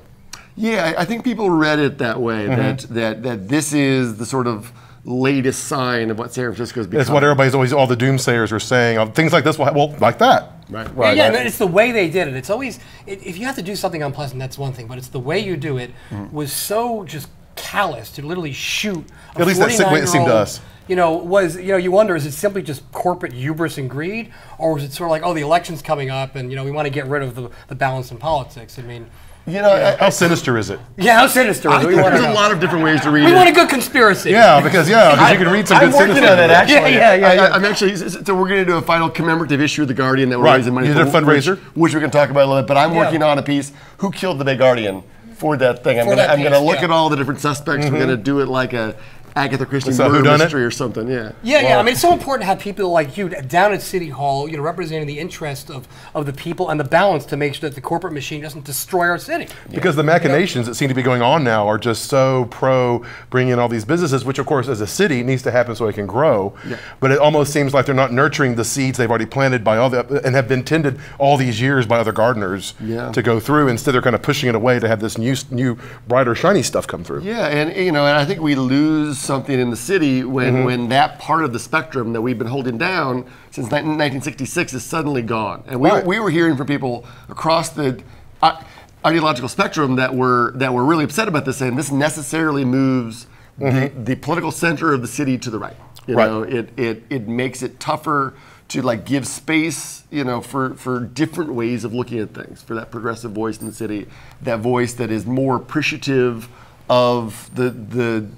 Speaker 7: Yeah, I think people read it that way. That this is the sort of latest sign of what San Francisco is becoming.
Speaker 2: It's what everybody's all the doomsayers are saying. Things like this will like that.
Speaker 7: Right.
Speaker 5: Yeah, it's the way they did it. It's always if you have to do something unpleasant, that's one thing. But it's the way you do it was so just callous to literally shoot.
Speaker 2: At least that's the way it seemed to us.
Speaker 5: You wonder, is it simply just corporate hubris and greed, or was it sort of like, the election's coming up, and we want to get rid of the balance in politics? I mean,
Speaker 2: how sinister is it?
Speaker 5: Yeah, how sinister is it?
Speaker 7: There's a lot of different ways to read it.
Speaker 5: We want a good conspiracy.
Speaker 2: Yeah, because you can read some good sinister.
Speaker 7: I'm working on it, actually.
Speaker 5: Yeah.
Speaker 7: I'm actually, so we're going to do a final commemorative issue of The Guardian that we're raising money
Speaker 2: for.
Speaker 7: You
Speaker 2: did a fundraiser?
Speaker 7: Which we can talk about a little bit, but I'm working on a piece, Who Killed the Bay Guardian, for that thing. I'm going to look at all the different suspects. We're going to do it like a Agatha Christie murder mystery or something,
Speaker 5: Yeah. I mean, it's so important to have people like you down at City Hall, representing the interest of the people and the balance to make sure that the corporate machine doesn't destroy our city.
Speaker 2: Because the machinations that seem to be going on now are just so pro bringing in all these businesses, which of course as a city needs to happen so it can grow. Yeah. But it almost seems like they're not nurturing the seeds they've already planted by and have been tended all these years by other gardeners to go through. Instead, they're kind of pushing it away to have this new brighter, shiny stuff come through.
Speaker 7: Yeah, and I think we lose something in the city when that part of the spectrum that we've been holding down since 1966 is suddenly gone. And we were hearing from people across the ideological spectrum that were really upset about this, saying this necessarily moves the political center of the city to the right. It makes it tougher like give space, you know, for different ways of looking at things, for that progressive voice in the city, that voice that is more appreciative of the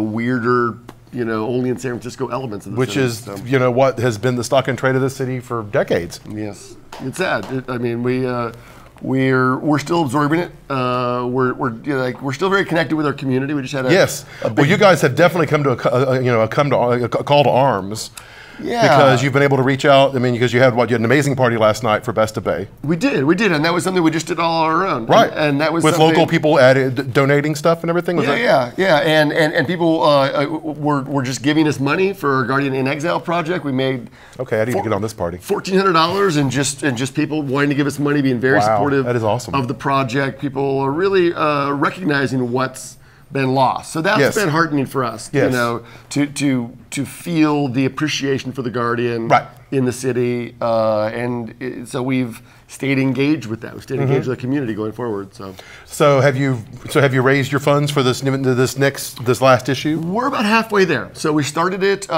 Speaker 7: weirder, you know, only in San Francisco elements of the
Speaker 2: Which
Speaker 7: city.
Speaker 2: is, you know, what has been the stock and trade of the city for decades.
Speaker 7: Yes, it's sad. I mean, we're still absorbing it. We're still very connected with our community. We just had
Speaker 2: well, you guys have definitely come to a call to arms.
Speaker 7: Yeah.
Speaker 2: Because you've been able to reach out. I mean, because you had an amazing party last night for Best of Bay.
Speaker 7: We did, and that was something we just did all on our own.
Speaker 2: Right.
Speaker 7: And that was
Speaker 2: with local people donating stuff and everything.
Speaker 7: And people were just giving us money for our Guardian in Exile project. We made
Speaker 2: I need to get on this party.
Speaker 7: $1,400 and just people wanting to give us money, being very supportive.
Speaker 2: That is awesome.
Speaker 7: Of the project. People are really recognizing what's been lost. So that's been heartening for us, you know, to feel the appreciation for the Guardian in the city, so we've stayed engaged with that. We stayed engaged with the community going forward. So
Speaker 2: have you raised your funds for this last issue?
Speaker 7: We're about halfway there. So we started it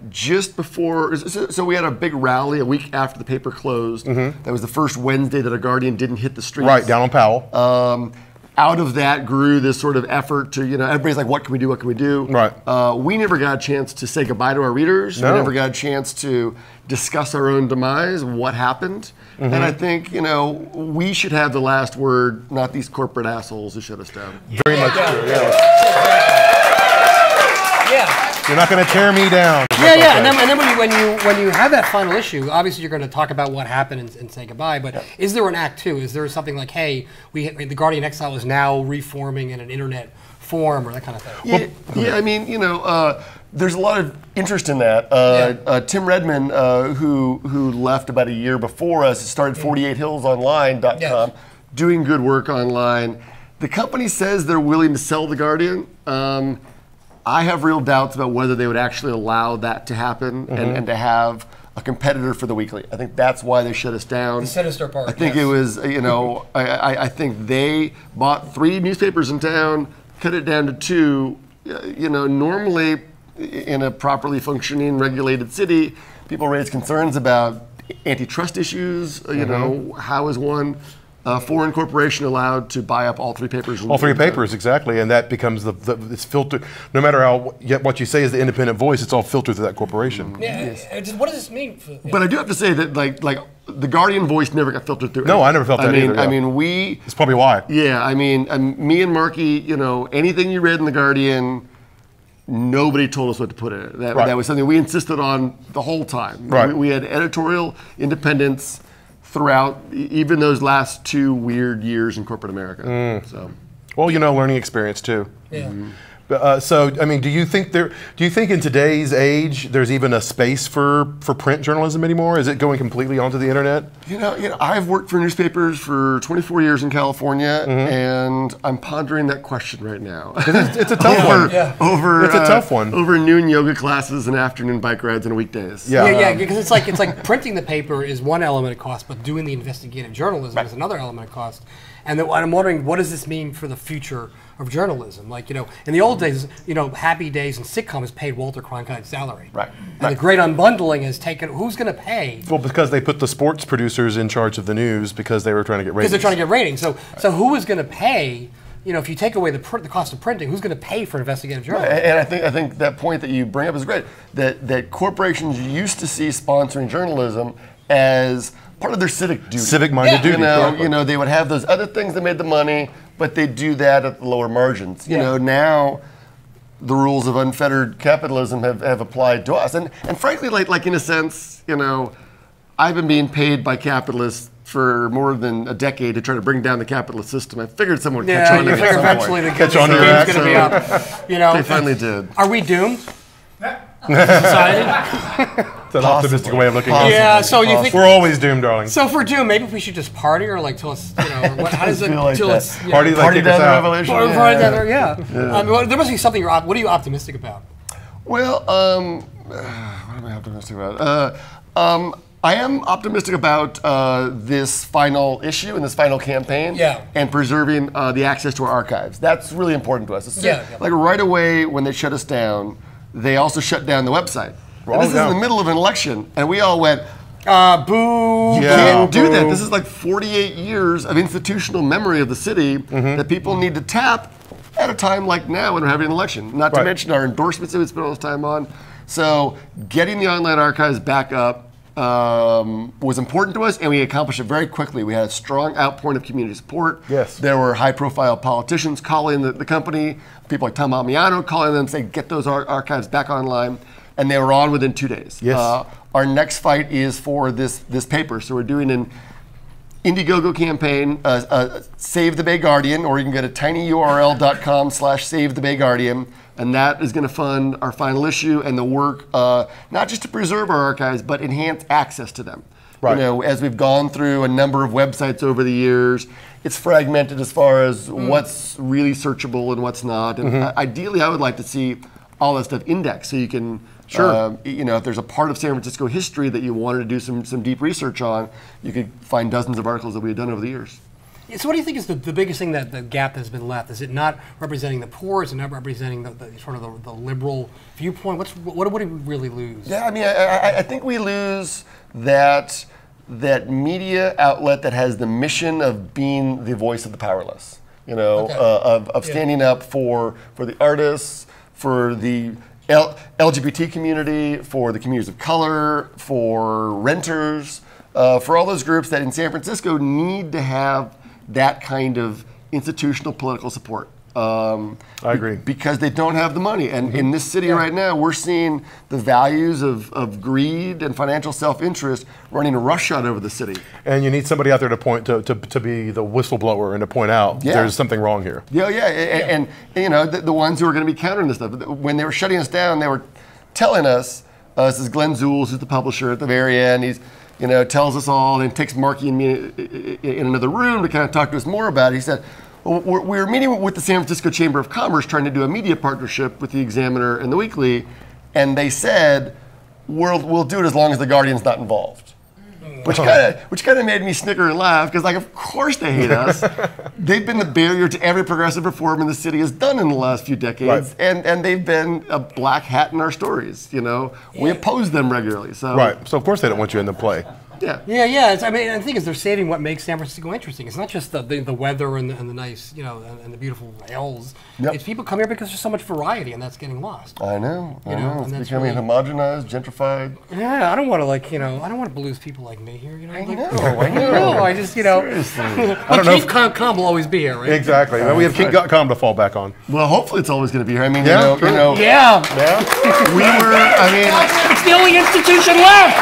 Speaker 7: just before. So we had a big rally a week after the paper closed. That was the first Wednesday that a Guardian didn't hit the streets.
Speaker 2: Right, down on Powell.
Speaker 7: Out of that grew this sort of effort to, you know, everybody's like, what can we do? What can we do?
Speaker 2: Right.
Speaker 7: We never got a chance to say goodbye to our readers.
Speaker 2: No.
Speaker 7: We never got a chance to discuss our own demise, what happened. And I think, you know, we should have the last word, not these corporate assholes who shut us down.
Speaker 2: Very much true, You're not going to tear me down.
Speaker 5: And then when you have that final issue, obviously you're going to talk about what happened and say goodbye. But is there an act two? Is there something like, hey, the Guardian Exile is now reforming in an internet form or that kind of thing?
Speaker 7: I mean, you know, there's a lot of interest in that. Tim Redman, who left about a year before us, started 48hillsonline.com, doing good work online. The company says they're willing to sell the Guardian. I have real doubts about whether they would actually allow that to happen and to have a competitor for the weekly. I think that's why they shut us down.
Speaker 5: The sinister part.
Speaker 7: I think it was, you know, I think they bought 3 newspapers in town, cut it down to 2. You know, normally in a properly functioning, regulated city, people raise concerns about antitrust issues. You know, how is one foreign corporation allowed to buy up all 3 papers?
Speaker 2: All 3 papers, exactly, and that becomes it's filtered. No matter what you say is the independent voice, it's all filtered through that corporation.
Speaker 5: What does this mean?
Speaker 7: But I do have to say that, like the Guardian voice never got filtered through.
Speaker 2: No, I never felt that either.
Speaker 7: I mean,
Speaker 2: That's probably why.
Speaker 7: Yeah, I mean, me and Marky, you know, anything you read in the Guardian, nobody told us what to put in it. That was something we insisted on the whole time.
Speaker 2: Right.
Speaker 7: We had editorial independence throughout, even those last 2 weird years in corporate America. So,
Speaker 2: well, you know, learning experience too.
Speaker 5: Yeah.
Speaker 2: So, I mean, do you think in today's age there's even a space for print journalism anymore? Is it going completely onto the internet?
Speaker 7: You know, I've worked for newspapers for 24 years in California, and I'm pondering that question right now.
Speaker 2: It's a tough one. It's a tough one.
Speaker 7: Over noon yoga classes and afternoon bike rides and weekdays.
Speaker 5: Because it's like printing the paper is one element of cost, but doing the investigative journalism is another element of cost. And I'm wondering, what does this mean for the future of journalism? Like, you know, in the old days, you know, Happy Days and sitcoms paid Walter Cronkite's salary.
Speaker 2: Right.
Speaker 5: And the great unbundling has taken, who's going to pay?
Speaker 2: Well, because they put the sports producers in charge of the news because they were trying to get ratings.
Speaker 5: Because they're trying to get ratings. So who is going to pay? You know, if you take away the cost of printing, who's going to pay for investigative journalism?
Speaker 7: Right. And I think that point that you bring up is great. That corporations used to see sponsoring journalism as part of their civic duty.
Speaker 2: Civic-minded duty.
Speaker 7: You know, they would have those other things that made the money, but they do that at the lower margins. You know, now the rules of unfettered capitalism have applied to us. And frankly, like in a sense, you know, I've been being paid by capitalists for more than a decade to try to bring down the capitalist system. I figured someone would catch on to
Speaker 5: you
Speaker 7: that
Speaker 5: figure
Speaker 7: at some
Speaker 5: eventually
Speaker 7: point.
Speaker 5: the game's going to be up. You know,
Speaker 7: They finally did.
Speaker 5: Are we doomed? Society?
Speaker 2: It's an optimistic way of looking at it.
Speaker 5: Yeah, so you think
Speaker 2: We're always doomed, darling.
Speaker 5: so? For doom, maybe we should just party, or like till us, you know, how does it
Speaker 7: feel like
Speaker 5: till
Speaker 7: that.
Speaker 5: us?
Speaker 2: Party like
Speaker 7: Party
Speaker 2: kick us
Speaker 7: down the
Speaker 2: out.
Speaker 7: revolution.
Speaker 5: Or party down there, yeah. Well, there must be something. What are you optimistic about?
Speaker 7: Well, what am I optimistic about? I am optimistic about this final issue and this final campaign, and preserving the access to our archives. That's really important to us. Like right away when they shut us down, they also shut down the website. And this is in the middle of an election, and we all went,
Speaker 5: boo.
Speaker 7: You can't do that. This is like 48 years of institutional memory of the city that people need to tap at a time like now when we're having an election. Not to mention our endorsements that we spent all this time on. So getting the online archives back up was important to us, and we accomplished it very quickly. We had a strong outpouring of community support.
Speaker 2: Yes.
Speaker 7: There were high-profile politicians calling the company, people like Tom Amiano calling them, saying, get those archives back online, and they were on within 2 days.
Speaker 2: Yes.
Speaker 7: Our next fight is for this paper, so we're doing an Indiegogo campaign, Save the Bay Guardian, or you can go to tinyurl.com/Save the Bay Guardian, and that is going to fund our final issue and the work, not just to preserve our archives, but enhance access to them.
Speaker 2: Right.
Speaker 7: You know, as we've gone through a number of websites over the years, it's fragmented as far as what's really searchable and what's not. And ideally, I would like to see all that stuff indexed so you can. You know, if there's a part of San Francisco history that you wanted to do some deep research on, you could find dozens of articles that we had done over the years.
Speaker 5: So what do you think is the biggest thing that the gap has been left? Is it not representing the poor? Is it not representing the sort of the liberal viewpoint? What do we really lose?
Speaker 7: Yeah, I mean, I think we lose that media outlet that has the mission of being the voice of the powerless. You know, of standing up for the artists, for the LGBT community, for the communities of color, for renters, for all those groups that in San Francisco need to have that kind of institutional political support.
Speaker 2: I agree.
Speaker 7: Because they don't have the money. And in this city right now, we're seeing the values of greed and financial self-interest running roughshod over the city.
Speaker 2: And you need somebody out there to point to be the whistleblower and to point out there's something wrong here.
Speaker 7: And you know, the ones who are going to be countering this stuff. When they were shutting us down, they were telling us, this is Glenn Zules, who's the publisher at the very end, he's, you know, tells us all, and takes Marky and me in another room to kind of talk to us more about it. He said, well, we're meeting with the San Francisco Chamber of Commerce trying to do a media partnership with the Examiner and the Weekly, and they said, we'll do it as long as the Guardian's not involved. Which kind of made me snicker and laugh, because like, of course they hate us. They've been the barrier to every progressive reform in the city has done in the last few decades, and they've been a black hat in our stories. You know, we oppose them regularly. So
Speaker 2: so of course they don't want you in the play.
Speaker 5: Yeah. I mean, the thing is, they're saving what makes San Francisco interesting. It's not just the weather and the nice, you know, and the beautiful hills. It's people come here because there's so much variety, and that's getting lost.
Speaker 7: I know. It's becoming homogenized, gentrified.
Speaker 5: Yeah, I don't want to I don't want to lose people like me here. You know,
Speaker 7: I know.
Speaker 5: I just, you know, I don't know. Kink.com will always be here, right?
Speaker 2: Exactly. We have Kink.com to fall back on.
Speaker 7: Well, hopefully it's always going to be here. I mean,
Speaker 5: Yeah.
Speaker 7: we were. I mean,
Speaker 5: it's the only institution left.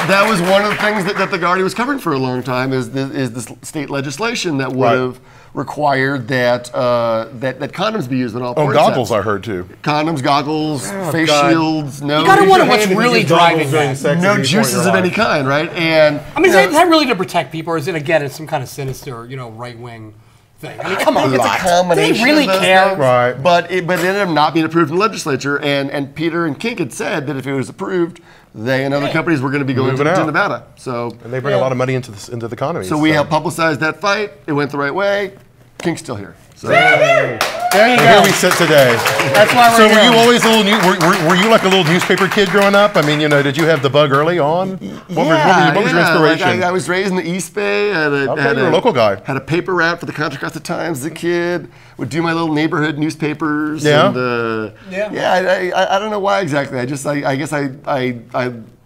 Speaker 7: That was one of the things that the Guardian was covering for a long time is this state legislation that would have required that condoms be used in all porn
Speaker 2: goggles
Speaker 7: sets.
Speaker 2: I heard too.
Speaker 7: Condoms, goggles, face shields,
Speaker 5: You gotta wonder what's really driving that.
Speaker 7: No juices of any kind, right? And
Speaker 5: I mean, is that really to protect people, or is it again some kind of sinister, you know, right wing thing? I mean, come on,
Speaker 7: it's a combination.
Speaker 5: Do they really
Speaker 7: of those
Speaker 5: care?
Speaker 7: things.
Speaker 2: Right.
Speaker 7: But it ended up not being approved in the legislature, and Peter and Kink had said that if it was approved, they and other companies were going to be going to Nevada. So
Speaker 2: and they bring a lot of money into the economy.
Speaker 7: So we helped publicize that fight. It went the right way. Kink's still here. So.
Speaker 5: There you go.
Speaker 2: Here we sit today.
Speaker 5: That's why we're here.
Speaker 2: Were you always a little were you like a little newspaper kid growing up? I mean, you know, did you have the bug early on? What was your inspiration?
Speaker 7: Like I was raised in the East Bay.
Speaker 2: You're a local guy.
Speaker 7: Had a paper route for the Contra Costa Times as a kid. Would do my little neighborhood newspapers.
Speaker 2: Yeah.
Speaker 7: And, I don't know why exactly. I guess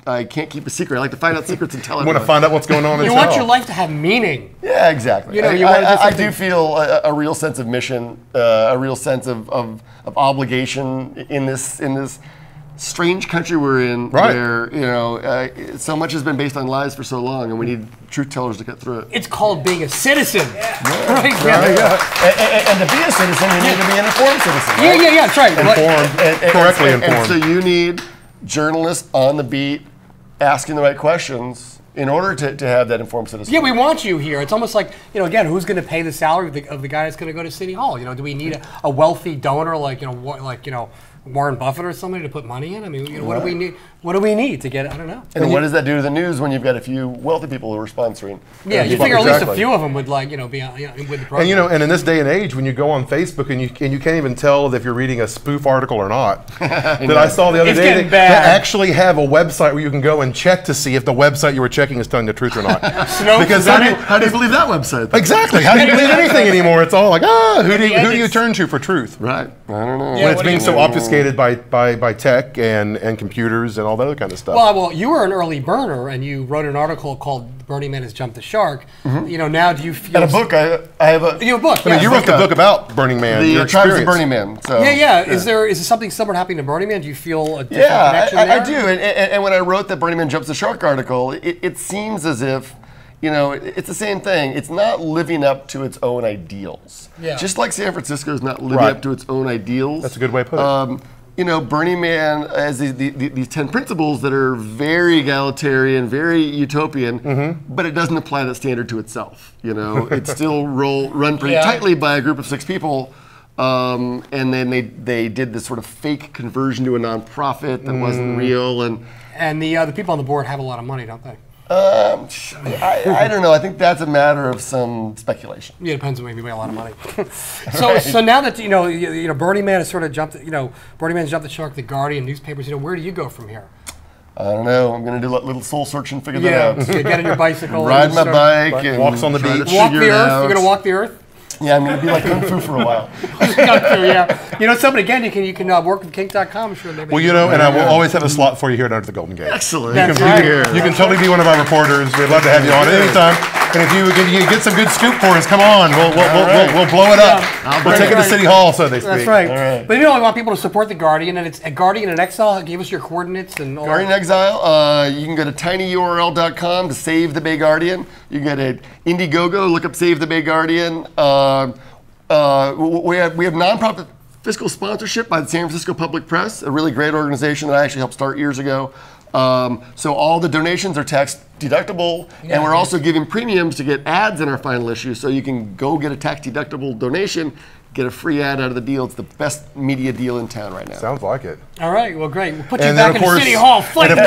Speaker 7: I can't keep a secret. I like to find out secrets and tell everyone.
Speaker 2: You want to find out what's going on in
Speaker 5: You want your life to have meaning.
Speaker 7: Yeah, exactly.
Speaker 5: You know,
Speaker 7: I do feel a real sense of mission, a real sense of obligation in this strange country we're in, where you know so much has been based on lies for so long, and we need truth tellers to get through it.
Speaker 5: It's called being a citizen. Right?
Speaker 7: And to be a citizen, you need to be an informed citizen. Right?
Speaker 5: Yeah, that's right.
Speaker 2: Informed, correctly informed.
Speaker 7: And so you need journalists on the beat asking the right questions in order to have that informed citizen.
Speaker 5: Yeah, we want you here. It's almost like, you know, again, who's going to pay the salary of the guy that's going to go to City Hall? You know, do we need a wealthy donor like, you know, Warren Buffett or somebody to put money in? I mean, what do we need? What do we need to get? I don't know.
Speaker 7: And what does that do to the news when you've got a few wealthy people who are sponsoring?
Speaker 5: Yeah, you figure at least a few of them would like, be on, with the program.
Speaker 2: And and in this day and age, when you go on Facebook and you can't even tell if you're reading a spoof article or not. That I saw the other day, they actually have a website where you can go and check to see if the website you were checking is telling the truth or not.
Speaker 7: Because how do you believe that website?
Speaker 2: Exactly. How do you believe anything anymore? It's all like, who do you turn to for truth?
Speaker 7: Right. I don't know.
Speaker 2: When it's being so obfuscated by tech and computers and all that other kind of stuff.
Speaker 5: Well, you were an early burner, and you wrote an article called "Burning Man Has Jumped the Shark." Now do you feel?
Speaker 7: And a book. I have a.
Speaker 5: You have a book.
Speaker 2: I mean, you wrote the book about Burning Man.
Speaker 7: The Tribes of Burning Man. So,
Speaker 5: yeah. Is there something similar happening to Burning Man? Do you feel a different connection there?
Speaker 7: I do. And when I wrote that Burning Man Jumps the Shark article, it seems as if, it's the same thing. It's not living up to its own ideals.
Speaker 5: Yeah.
Speaker 7: Just like San Francisco is not living up to its own ideals.
Speaker 2: That's a good way to put it.
Speaker 7: Burning Man has these 10 principles that are very egalitarian, very utopian, but it doesn't apply that standard to itself. It's still run pretty tightly by a group of 6 people. And then they did this sort of fake conversion to a nonprofit that wasn't real.
Speaker 5: And the people on the board have a lot of money, don't they?
Speaker 7: I don't know. I think that's a matter of some speculation.
Speaker 5: Yeah, it depends on maybe a lot of money. So now that Burning Man has sort of jumped, Burning Man's jumped the shark. The Guardian newspapers. Where do you go from here?
Speaker 7: I don't know. I'm going to do a little soul search and figure that out.
Speaker 5: So you get on your bicycle,
Speaker 7: ride my bike, and
Speaker 2: walks on the beach,
Speaker 5: walk the earth. You're going to walk the earth.
Speaker 7: Yeah, I'm going to be like Kung Fu for a while.
Speaker 5: Something again. You can work with Kink.com. Sure.
Speaker 2: Well, and I will always have a slot for you here at Under the Golden Gate.
Speaker 7: Excellent.
Speaker 2: You can totally be one of our reporters. We'd love to have you on anytime. And if you get some good scoop for us, come on. We'll blow it up. We'll take it to City Hall, so they speak.
Speaker 5: That's right. All right. But I want people to support the Guardian, and it's a Guardian in Exile. Give us your coordinates and all.
Speaker 7: Guardian Exile. You can go to tinyurl.com to save the Bay Guardian. You can go to Indiegogo, look up Save the Bay Guardian. We have nonprofit fiscal sponsorship by the San Francisco Public Press, a really great organization that I actually helped start years ago. So all the donations are tax deductible, and we're also giving premiums to get ads in our final issue. So you can go get a tax deductible donation, get a free ad out of the deal. It's the best media deal in town right now.
Speaker 2: Sounds like it.
Speaker 5: All right, well, great. We'll put you back in City Hall.
Speaker 2: And of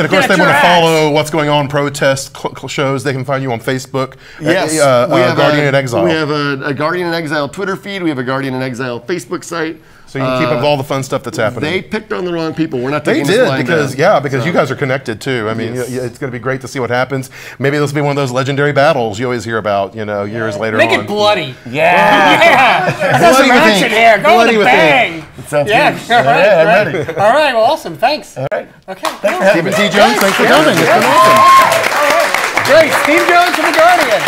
Speaker 2: course, they want to follow what's going on, protest shows. They can find you on Facebook.
Speaker 7: Yes,
Speaker 2: we have Guardian in Exile.
Speaker 7: We have a Guardian in Exile Twitter feed. We have a Guardian in Exile Facebook site.
Speaker 2: So you can keep up with all the fun stuff that's happening.
Speaker 7: They picked on the wrong people. We're not taking
Speaker 2: this line
Speaker 7: down.
Speaker 2: because you guys are connected too. I mean, it's going to be great to see what happens. Maybe this will be one of those legendary battles you always hear about, years later on.
Speaker 5: Make it bloody.
Speaker 7: Yeah.
Speaker 5: That's some action here. Go with the bang.
Speaker 7: It sounds
Speaker 5: good.
Speaker 7: All right, I'm ready.
Speaker 5: All right, well, awesome. Thanks.
Speaker 7: All right.
Speaker 5: Okay.
Speaker 2: Stephen T. Jones, thanks for coming. It's been awesome.
Speaker 5: Great. Steve Jones from the Guardian.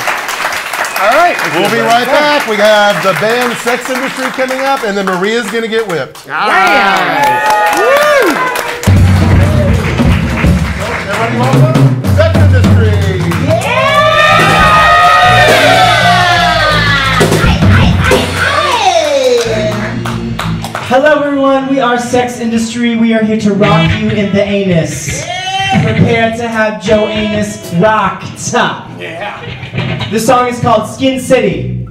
Speaker 5: All right.
Speaker 2: We'll be right back. We have the band Sex Industry coming up, and then Maria's going to get whipped.
Speaker 5: All right.
Speaker 2: Woo! Everybody welcome Sex Industry.
Speaker 8: Hello everyone, we are Sex Industry. We are here to rock you in the anus. Prepare to have Joe Anus rocked.
Speaker 5: Yeah.
Speaker 8: This song is called Skin City.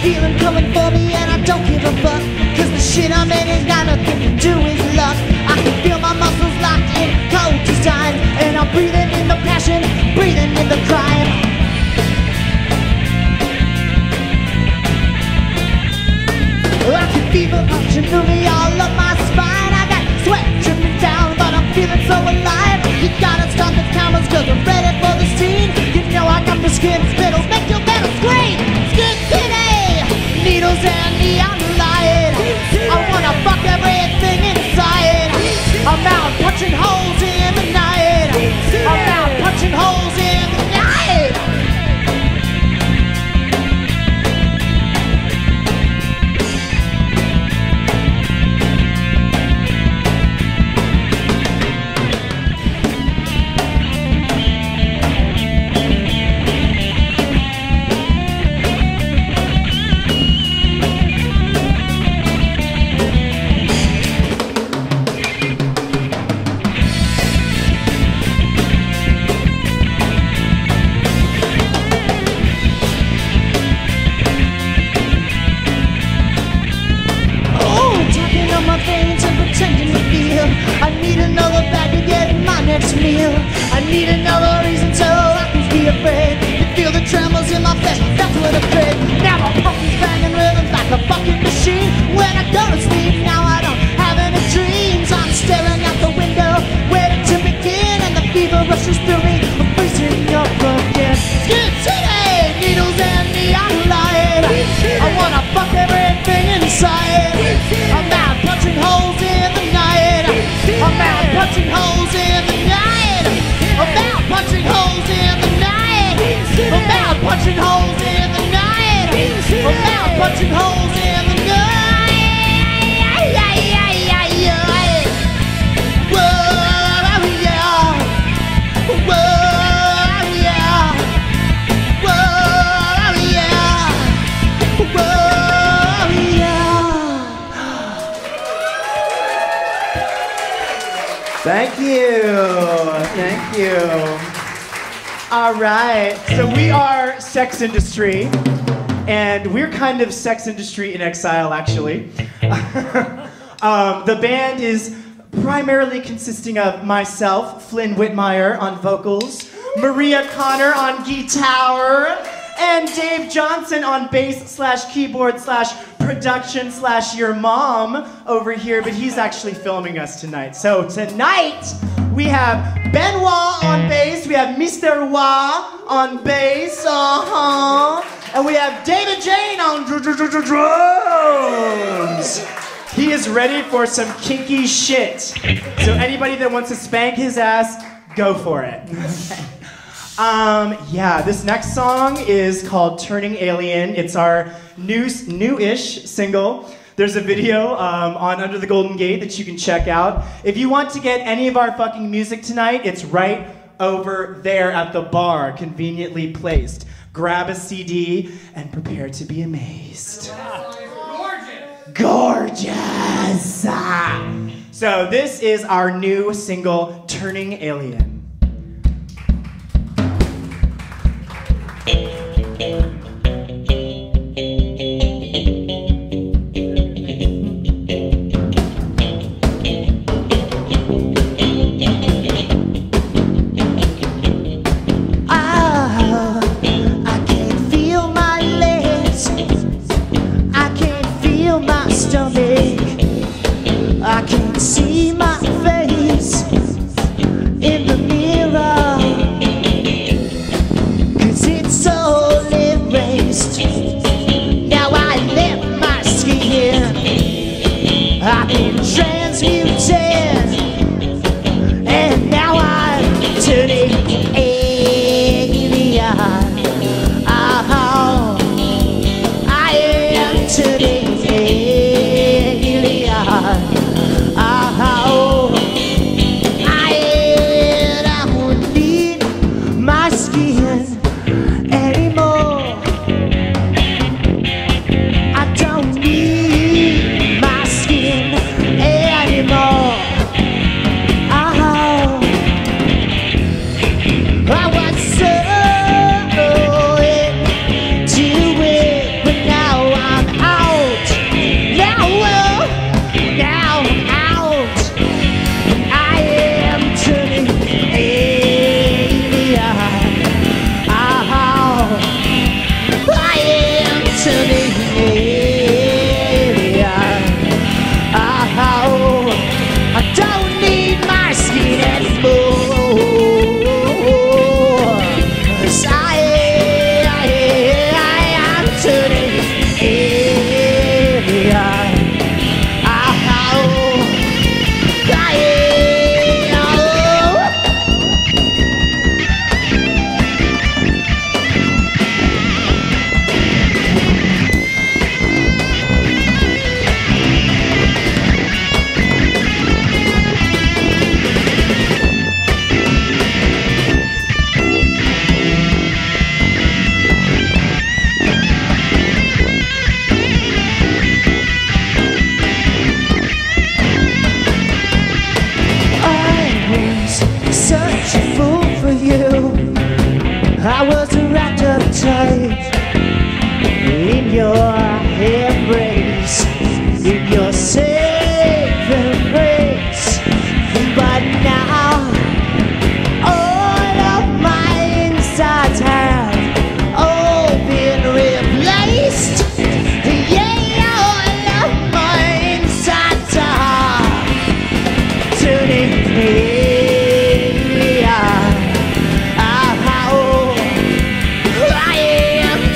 Speaker 9: Feeling coming for me and I don't give a fuck, cause the shit I'm in has got nothing to do with luck. I can feel my muscles locked in cold design, and I'm breathing in the passion, breathing in the crime. I can feel the punching through me all up my spine. I got sweat dripping down, but I'm feeling so alive. You gotta stop the cameras cause I'm ready for the scene. You know I got the skin spittles, make you better scream. Skin City! Needles and neon light. I wanna fuck everything inside. I'm out punching holes in the night. I'm out punching holes in the night. my flesh, that's what I crave. Now my pumpkin's banging rhythms like a fucking machine. When I go to sleep, now I don't have any dreams. I'm staring out the window, waiting to begin, and the fever rushes through me. I'm freezing up again. Skin City, needles and neon light. I wanna fuck everything inside. I'm out punching holes in the night. I'm out punching holes in the night. I'm out punching holes in the night. I'm out punching holes in the night. I'm out punching holes in the night.
Speaker 8: Thank you. Thank you. All right. So we are Sex Industry, and we're kind of Sex Industry in Exile, actually. The band is primarily consisting of myself, Flynn Whitmire on vocals, Maria Konner on guitar, and Dave Johnson on bass/keyboard/production/your mom over here, but he's actually filming us tonight. So tonight we have Benoit on bass, we have Mr. Wah on bass, and we have David Jane on drums. He is ready for some kinky shit. So anybody that wants to spank his ass, go for it. Yeah, this next song is called Turning Alien. It's our new-ish single. There's a video on Under the Golden Gate that you can check out. If you want to get any of our fucking music tonight, it's right over there at the bar, conveniently placed. Grab a CD and prepare to be amazed. Gorgeous! So this is our new single, Turning Alien.
Speaker 9: I can't see my face in the mirror, 'cause it's all erased. Now I left my skin, I've been transmuted, and now I'm turning alien. Oh, I am turning alien. Oh, I don't need my skin anymore. I don't need my skin anymore. Oh, I was so into it, but now I'm out. Now I'm out. I am turning alien. Oh, I am turning alien. Oh, I don't need my skin anymore. 'Cause I am turning alien. Such a fool for you. I was wrapped up tight in your embrace, in your safe embrace. But now all of my insides have all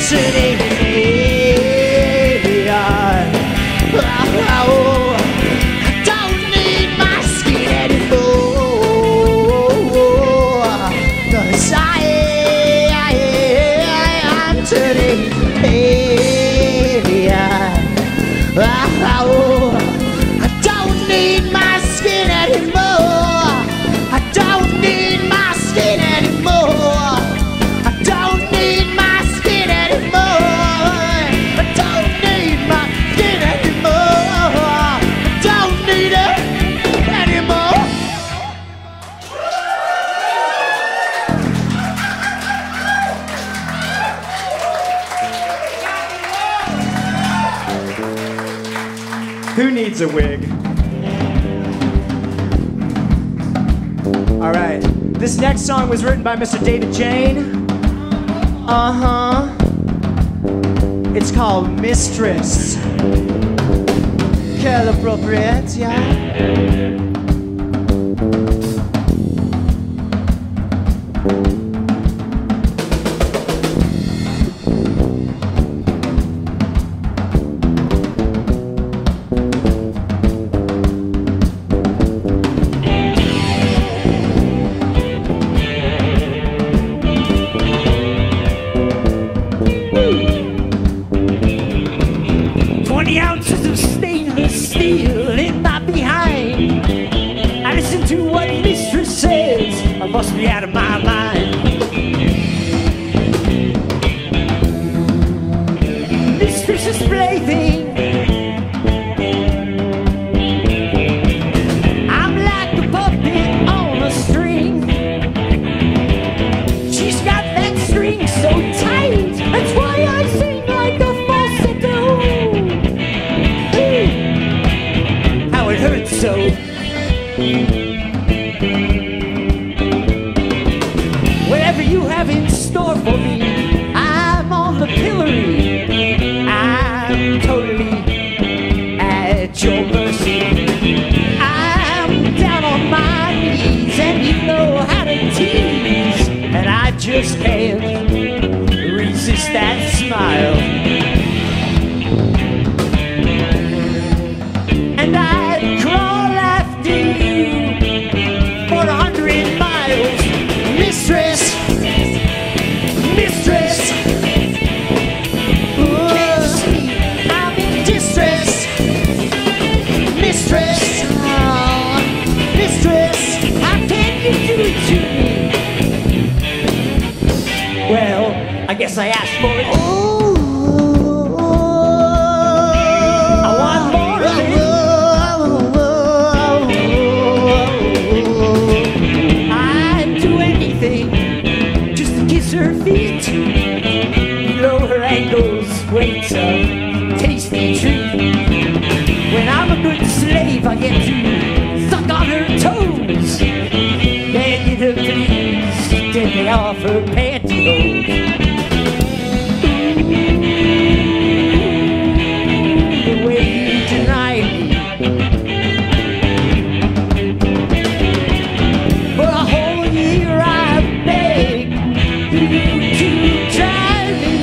Speaker 9: turning alien. I don't need my skin anymore, 'cause I'm turning alien. I don't need my skin anymore. I don't need my skin anymore. I don't need my skin anymore. I don't need my skin anymore. I don't need it anymore.
Speaker 8: Who needs a wig? All right. This next song was written by Mr. David Jane. It's called Mistress. Quelle appropriate, yeah.
Speaker 9: Must be out of my mind. Mistress's plaything. I'm like a puppet on a string. She's got that string so tight, that's why I sing like a falsetto. Ooh, how it hurts so. Whatever you have in store for me, I'm on the pillory. I'm totally at your mercy. I'm down on my knees, and you know how to tease, and I just can't resist that smile. And I'd crawl after you for 100 miles. Mistress, mistress, I'm in distress. Mistress, mistress, how can you do it to me? Well, I guess I asked for it. I want more of it. Her feet below her ankles waits a tasty treat. When I'm a good slave, I get to suck on her toes. Then you know, please take me off her pantyhose. The way you deny me. For a whole year I've begged you to drive me.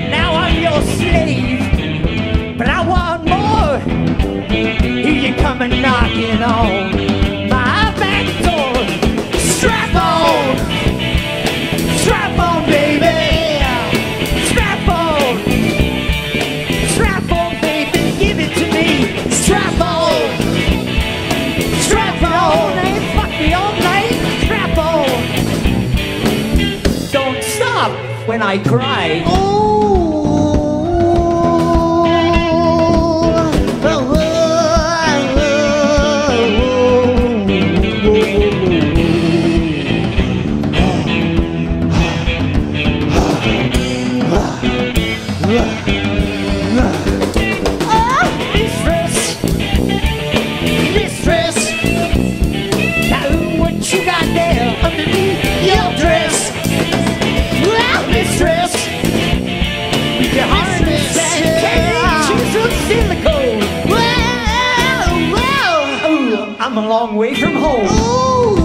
Speaker 9: Now I'm your slave, but I want more. Here you come and knocking on my back door. Strap on, baby. Strap on, baby. Give it to me. Strap on. And fuck me all night. Strap on. Don't stop when I cry. You got there underneath your dress. Well, mistress, with your harness and cages of silicone. Well, I'm a long way from home. Ooh,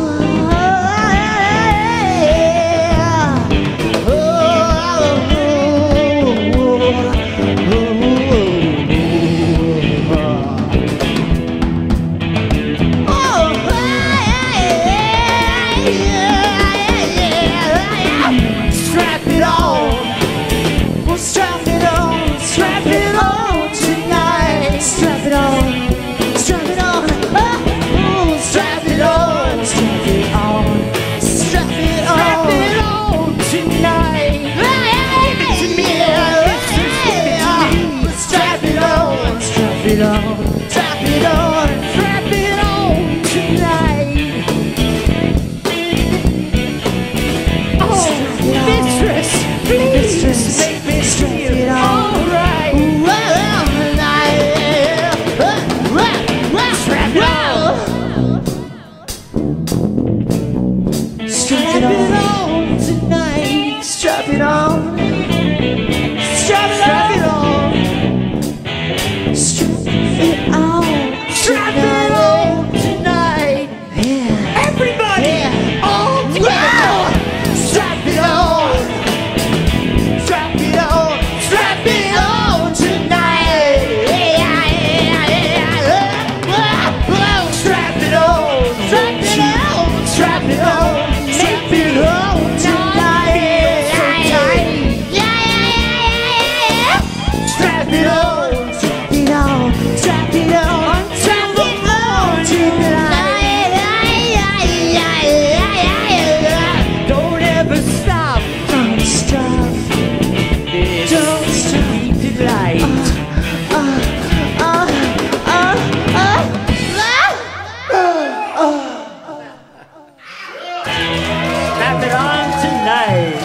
Speaker 9: strap it on tonight.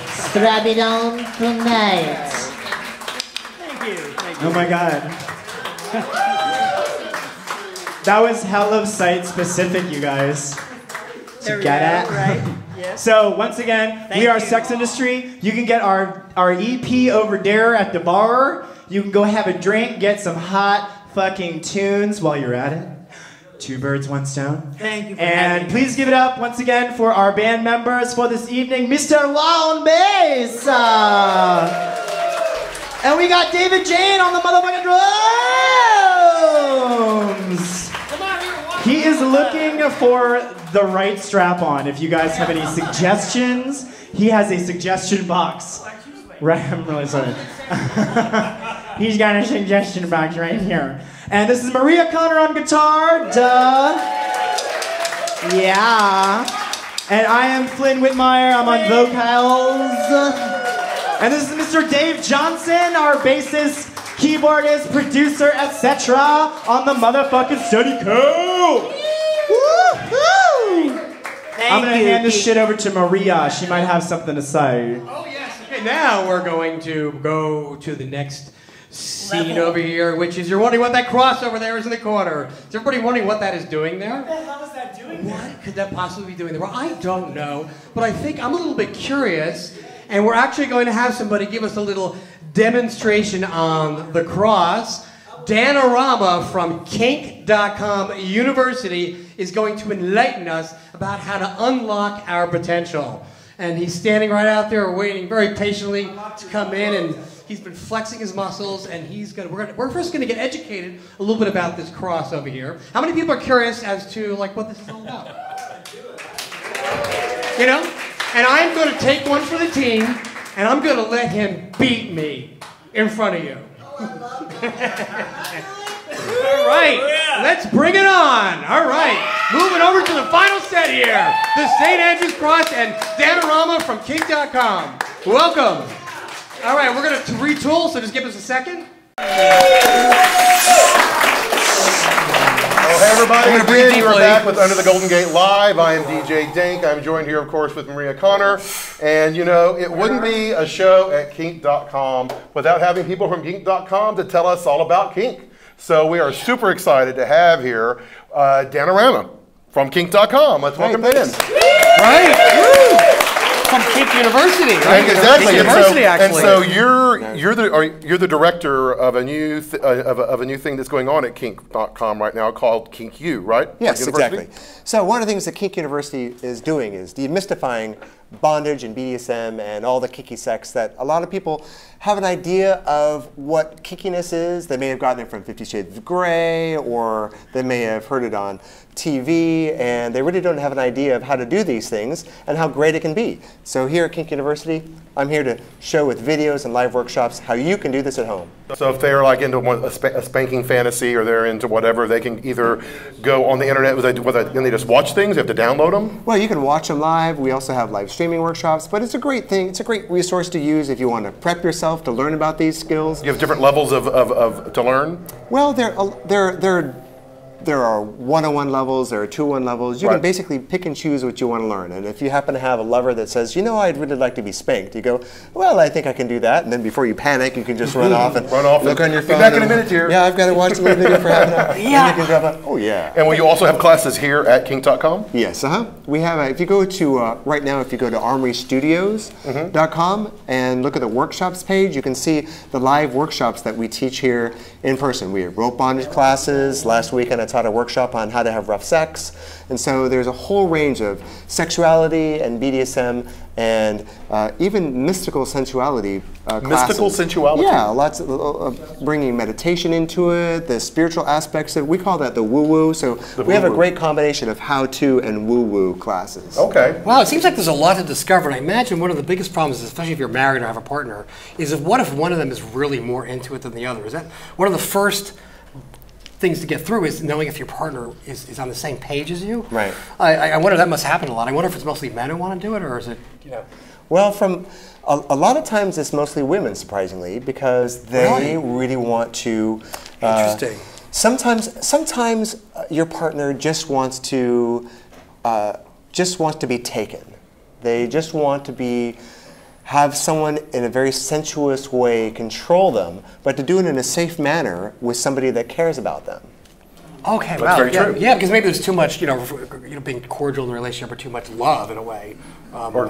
Speaker 9: Strap it on tonight.
Speaker 8: Thank you. Oh my God. That was hell of site specific, you guys. To get at.
Speaker 9: Right? Yeah.
Speaker 8: So once again, we are Sex Industry. You can get our EP over there at the bar. You can go have a drink, get some hot fucking tunes while you're at it. Two birds, one stone.
Speaker 9: Thank you for
Speaker 8: And please give it up once again for our band members for this evening, Mr. Lyle Bass. And we got David Jane on the motherfucking drums. He is looking for the right strap on. If you guys have any suggestions, he has a suggestion box. Right, I'm really sorry. He's got a suggestion box right here. And this is Maria Konner on guitar, duh. Yeah. And I am Flynn Whitmire, I'm on vocals. And this is Mr. Dave Johnson, our bassist, keyboardist, producer, etc. on the motherfucking Steady Co. Woo-hoo! I'm gonna hand this shit over to Maria. She might have something to say.
Speaker 5: Oh yes. Okay, now we're going to go to the next scene over here, which is, you're wondering what that cross over there is in the corner. Is everybody wondering what that is doing there?
Speaker 8: What the hell is that doing there?
Speaker 5: What could that possibly be doing there? Well, I don't know, but I think I'm a little bit curious, and we're actually going to have somebody give us a little demonstration on the cross. Danarama from Kink University is going to enlighten us about how to unlock our potential. And he's standing right out there waiting very patiently to come in, and he's been flexing his muscles, and we're first gonna get educated a little bit about this cross over here. How many people are curious as to like what this is all about? You know? And I'm gonna take one for the team, and I'm gonna let him beat me in front of you. All right, let's bring it on. All right, moving over to the final set here. The St. Andrew's Cross and Danarama from Kink.com. Welcome. All right, we're going to retool, so just give us a second.
Speaker 2: Oh, hey everybody, again, we're back with Under the Golden Gate Live. I am DJ Dank. I'm joined here, of course, with Maria Konner. And, you know, it wouldn't be a show at Kink.com without having people from Kink.com to tell us all about kink. So we are super excited to have here Danarama from Kink.com. Let's welcome Dan.
Speaker 5: Right. From Kink University, right?
Speaker 2: Exactly.
Speaker 5: Kink University, actually.
Speaker 2: And so you're the director of a new thing that's going on at Kink.com right now called Kink U, right?
Speaker 1: Yes, exactly. So one of the things that Kink University is doing is demystifying bondage and BDSM and all the kinky sex that a lot of people have an idea of what kinkiness is. They may have gotten it from 50 Shades of Grey, or they may have heard it on TV, and they really don't have an idea of how to do these things and how great it can be. So here at Kink University, I'm here to show with videos and live workshops how you can do this at home.
Speaker 2: So if they're like into a spanking fantasy, or they're into whatever, they can either go on the internet and they just watch things. They have to download them.
Speaker 1: Well, you can watch them live. We also have live streaming workshops, but it's a great thing. It's a great resource to use if you want to prep yourself to learn about these skills.
Speaker 2: You have different levels to learn.
Speaker 1: Well, there are 101 levels, there are 201 levels. You can basically pick and choose what you want to learn. And if you happen to have a lover that says, you know, I'd really like to be spanked, you go, well, I think I can do that. And then before you panic, you can just run off and look on your phone.
Speaker 2: Be back in a minute here.
Speaker 1: Yeah, I've got to watch a little video for half an hour. Yeah. Oh, yeah.
Speaker 2: And will you also have classes here at Kink.com?
Speaker 1: Yes, We have, if you go to, right now, if you go to armorystudios.com and look at the workshops page, you can see the live workshops that we teach here in person. We have rope bondage classes. Last weekend, I taught a workshop on how to have rough sex. And so there's a whole range of sexuality and BDSM and even mystical sensuality classes.
Speaker 2: Mystical sensuality?
Speaker 1: Yeah, lots of bringing meditation into it, the spiritual aspects of it. We call that the woo-woo. So we have a great combination of how-to and woo-woo classes.
Speaker 2: Okay.
Speaker 5: Wow, it seems like there's a lot to discover. And I imagine one of the biggest problems, especially if you're married or have a partner, is what if one of them is really more into it than the other? Is that one of the first things to get through is knowing if your partner is on the same page as you?
Speaker 1: Right.
Speaker 5: I wonder if that must happen a lot. I wonder if it's mostly men who want to do it, or is it, you know?
Speaker 1: Well, from a lot of times it's mostly women, surprisingly, because they really want to. Sometimes your partner just wants to just want to be taken. They just want to have someone in a very sensuous way control them, but to do it in a safe manner with somebody that cares about them.
Speaker 5: Okay,
Speaker 2: That's
Speaker 5: wow.
Speaker 2: very
Speaker 5: Yeah,
Speaker 2: true.
Speaker 5: yeah, because maybe there's too much, being cordial in the relationship or too much love in a way.
Speaker 2: Or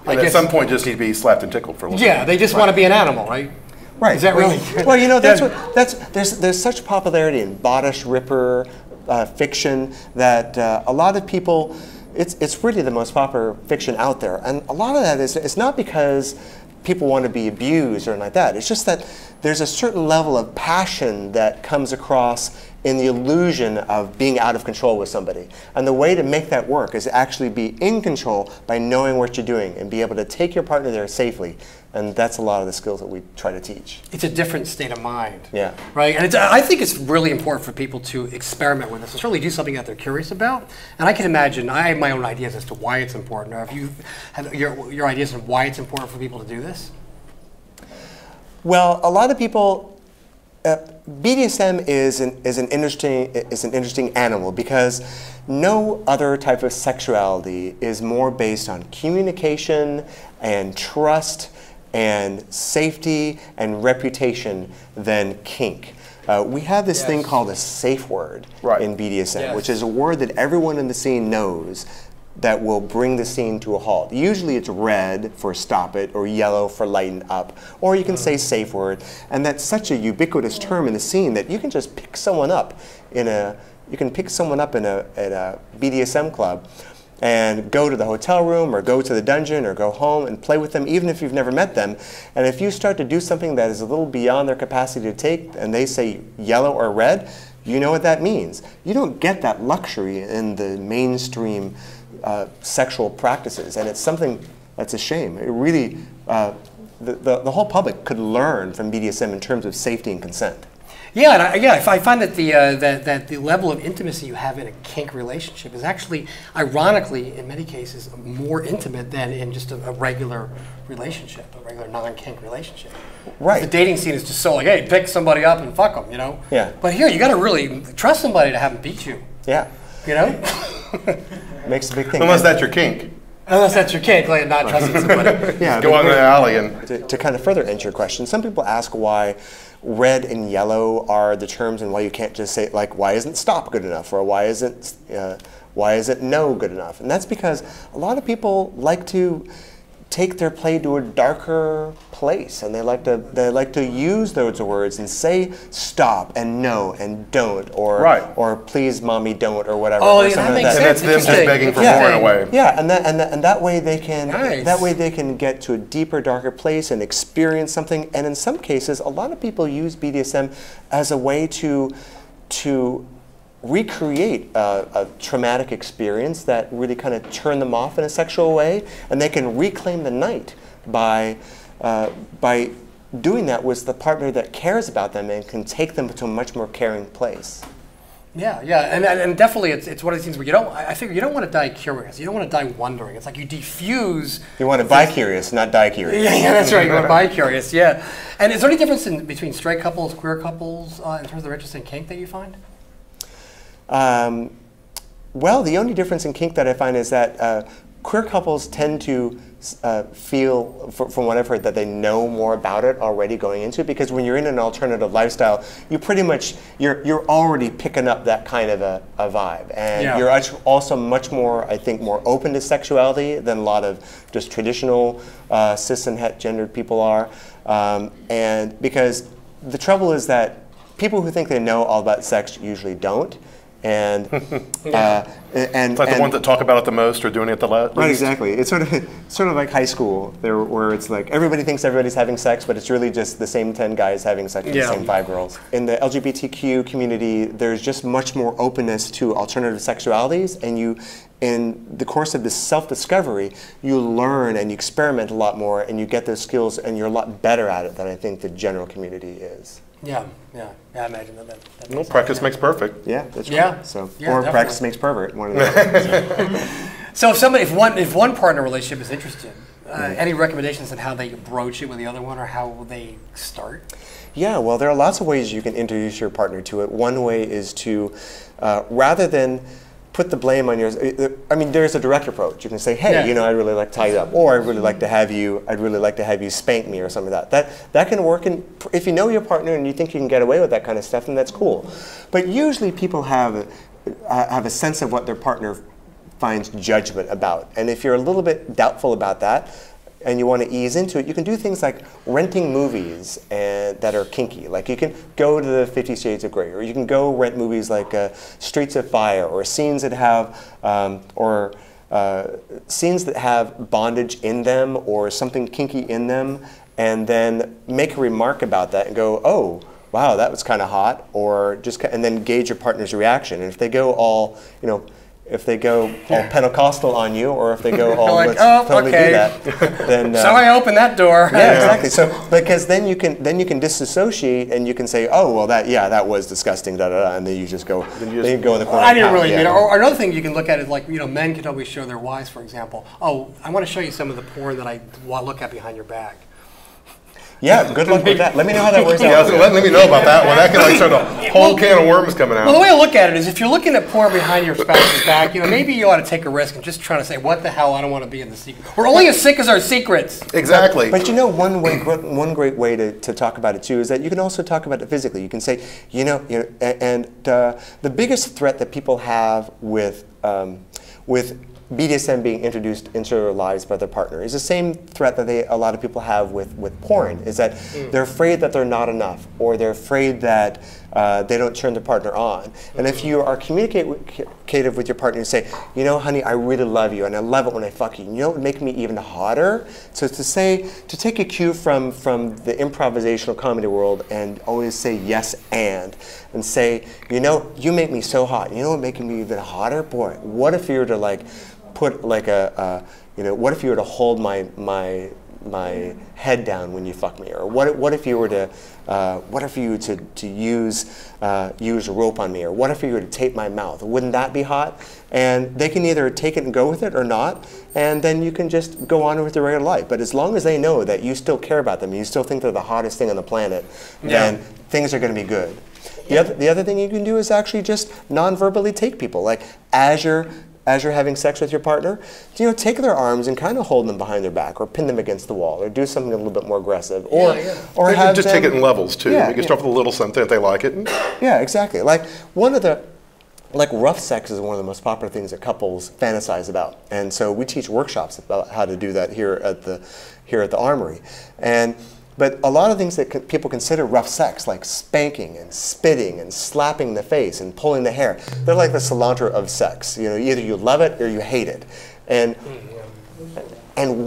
Speaker 2: at some point, just need to be slapped and tickled for a little.
Speaker 5: Yeah, they just want to be an animal, right?
Speaker 1: Right.
Speaker 5: Is that really?
Speaker 1: Well, there's such popularity in bodice ripper fiction that a lot of people, it's really the most popular fiction out there, and a lot of that is it's not because people want to be abused or anything like that. It's just that there's a certain level of passion that comes across in the illusion of being out of control with somebody. And the way to make that work is to actually be in control by knowing what you're doing and be able to take your partner there safely. And that's a lot of the skills that we try to teach.
Speaker 5: It's a different state of mind.
Speaker 1: Yeah.
Speaker 5: Right? And I think it's really important for people to experiment with this and certainly do something that they're curious about. And I can imagine, I have my own ideas as to why it's important. Or if you have your ideas on why it's important for people to do this?
Speaker 1: Well, a lot of people, BDSM is an interesting animal because no other type of sexuality is more based on communication and trust and safety and reputation than kink. We have this thing called a safe word in BDSM, which is a word that everyone in the scene knows that will bring the scene to a halt. Usually it's red for stop it, or yellow for lighten up, or you can say safe word, and that's such a ubiquitous term in the scene that you can just pick someone up at a BDSM club and go to the hotel room or go to the dungeon or go home and play with them even if you've never met them. And if you start to do something that is a little beyond their capacity to take and they say yellow or red, you know what that means. You don't get that luxury in the mainstream sexual practices, and it's something that's a shame. It really, the whole public could learn from BDSM in terms of safety and consent.
Speaker 5: Yeah, and I find that the level of intimacy you have in a kink relationship is actually, ironically, in many cases, more intimate than in just a regular relationship, a regular non-kink relationship.
Speaker 1: Right.
Speaker 5: The dating scene is just so like, hey, pick somebody up and fuck them, you know?
Speaker 1: Yeah.
Speaker 5: But here, you got to really trust somebody to have them beat you.
Speaker 1: Yeah.
Speaker 5: You know?
Speaker 1: Makes a big thing.
Speaker 2: Unless that's your kink.
Speaker 5: Unless that's your kink, like not trusting somebody.
Speaker 1: Yeah.
Speaker 2: Go out in the alley and...
Speaker 1: To kind of further answer your question, some people ask why red and yellow are the terms and why you can't just say, like, why isn't stop good enough, or why isn't no good enough? And that's because a lot of people like to take their play to a darker place, and they like to use those words and say stop and no and don't, or please mommy don't, or whatever.
Speaker 5: Oh,
Speaker 1: or
Speaker 5: yeah, that makes
Speaker 1: like
Speaker 5: sense.
Speaker 2: And that's them just begging for more in a way.
Speaker 1: Yeah, and that way they can get to a deeper, darker place and experience something. And in some cases, a lot of people use BDSM as a way to recreate a traumatic experience that really kind of turned them off in a sexual way, and they can reclaim the night by doing that with the partner that cares about them and can take them to a much more caring place.
Speaker 5: Yeah, and definitely it's one of these things where I figure you don't want to die curious. You don't want to die wondering. It's like you diffuse.
Speaker 1: You want to buy curious, not die curious.
Speaker 5: Yeah, that's right. You want to buy curious. Yeah. And is there any difference between straight couples, queer couples, in terms of their interest in kink that you find?
Speaker 1: Well, the only difference in kink that I find is that queer couples tend to feel, from what I've heard, that they know more about it already going into it, because when you're in an alternative lifestyle, you pretty much, you're already picking up that kind of a vibe. And you're also much more, I think, more open to sexuality than a lot of just traditional cis and het gendered people are. And because the trouble is that people who think they know all about sex usually don't. And
Speaker 2: it's like the ones that talk about it the most are doing it the least.
Speaker 1: Right, exactly. It's sort of like high school, where it's like everybody thinks everybody's having sex, but it's really just the same 10 guys having sex with the same 5 girls. In the LGBTQ community, there's just much more openness to alternative sexualities, and in the course of this self-discovery, you learn and you experiment a lot more, and you get those skills, and you're a lot better at it than I think the general community is.
Speaker 5: Yeah, I imagine that.
Speaker 2: Well, practice makes perfect.
Speaker 1: Yeah, that's right.
Speaker 5: Yeah.
Speaker 1: So,
Speaker 5: yeah,
Speaker 1: or
Speaker 5: definitely.
Speaker 1: practice makes pervert. One of the
Speaker 5: So if one partner relationship is interested, any recommendations on how they broach it with the other one, or how they start?
Speaker 1: Yeah, well, there are lots of ways you can introduce your partner to it. One way is to, rather than put the blame on yours. I mean, there's a direct approach. You can say, hey, you know, I'd really like to tie you up, or I'd really like to have you spank me, or something like that. That can work. And if you know your partner and you think you can get away with that kind of stuff, then that's cool. But usually people have a sense of what their partner finds judgment about. And if you're a little bit doubtful about that, and you want to ease into it, you can do things like renting movies that are kinky. Like you can go to the 50 Shades of Grey, or you can go rent movies like Streets of Fire, or scenes that have bondage in them, or something kinky in them, and then make a remark about that and go, oh, wow, that was kind of hot, or just, and then gauge your partner's reaction. And if they go all, you know, if they go all Pentecostal on you, or if they go all
Speaker 5: like,
Speaker 1: let's totally do that, then
Speaker 5: so I open that door.
Speaker 1: Yeah, exactly. So because then you can disassociate, and you can say, oh well, that was disgusting, da da da, and then you just go then you go in the corner.
Speaker 5: I didn't really mean it. Or another thing you can look at is like, you know, men can always show their wives, for example. Oh, I want to show you some of the porn that I look at behind your back.
Speaker 1: Yeah, good luck with that. Let me know how that works out.
Speaker 2: Yeah, so let me know about that one. That can like start a whole can of worms coming out.
Speaker 5: Well, the way I look at it is, if you're looking at porn behind your spouse's back, you know, maybe you ought to take a risk and just try to say, what the hell, I don't want to be in the secret. We're only as sick as our secrets.
Speaker 2: Exactly.
Speaker 1: But you know, one great way to talk about it too is that you can also talk about it physically. You can say, the biggest threat that people have with BDSM being introduced into their lives by their partner is the same threat that a lot of people have with porn, is that they're afraid that they're not enough, or they're afraid that they don't turn their partner on. And if you are communicative with your partner and say, you know, honey, I really love you, and I love it when I fuck you, you know what would make me even hotter? So to take a cue from the improvisational comedy world, and always say yes and say, you know, you make me so hot. You know what would make me even hotter? Boy, what if you were to like put like what if you were to hold my head down when you fuck me, or what if you were to use a rope on me, or what if you were to tape my mouth? Wouldn't that be hot? And they can either take it and go with it or not, and then you can just go on with your regular life. But as long as they know that you still care about them, you still think they're the hottest thing on the planet, then things are going to be good. The other thing you can do is actually just non-verbally take people, like as you're having sex with your partner, you know, take their arms and kind of hold them behind their back, or pin them against the wall, or do something a little bit more aggressive, or have
Speaker 2: just
Speaker 1: them,
Speaker 2: take it in levels too. You can start with a little something if they like it.
Speaker 1: Yeah, exactly. Like rough sex is one of the most popular things that couples fantasize about, and so we teach workshops about how to do that here at the Armory, But a lot of things that people consider rough sex, like spanking and spitting and slapping the face and pulling the hair, they're like the cilantro of sex. You know, either you love it or you hate it. And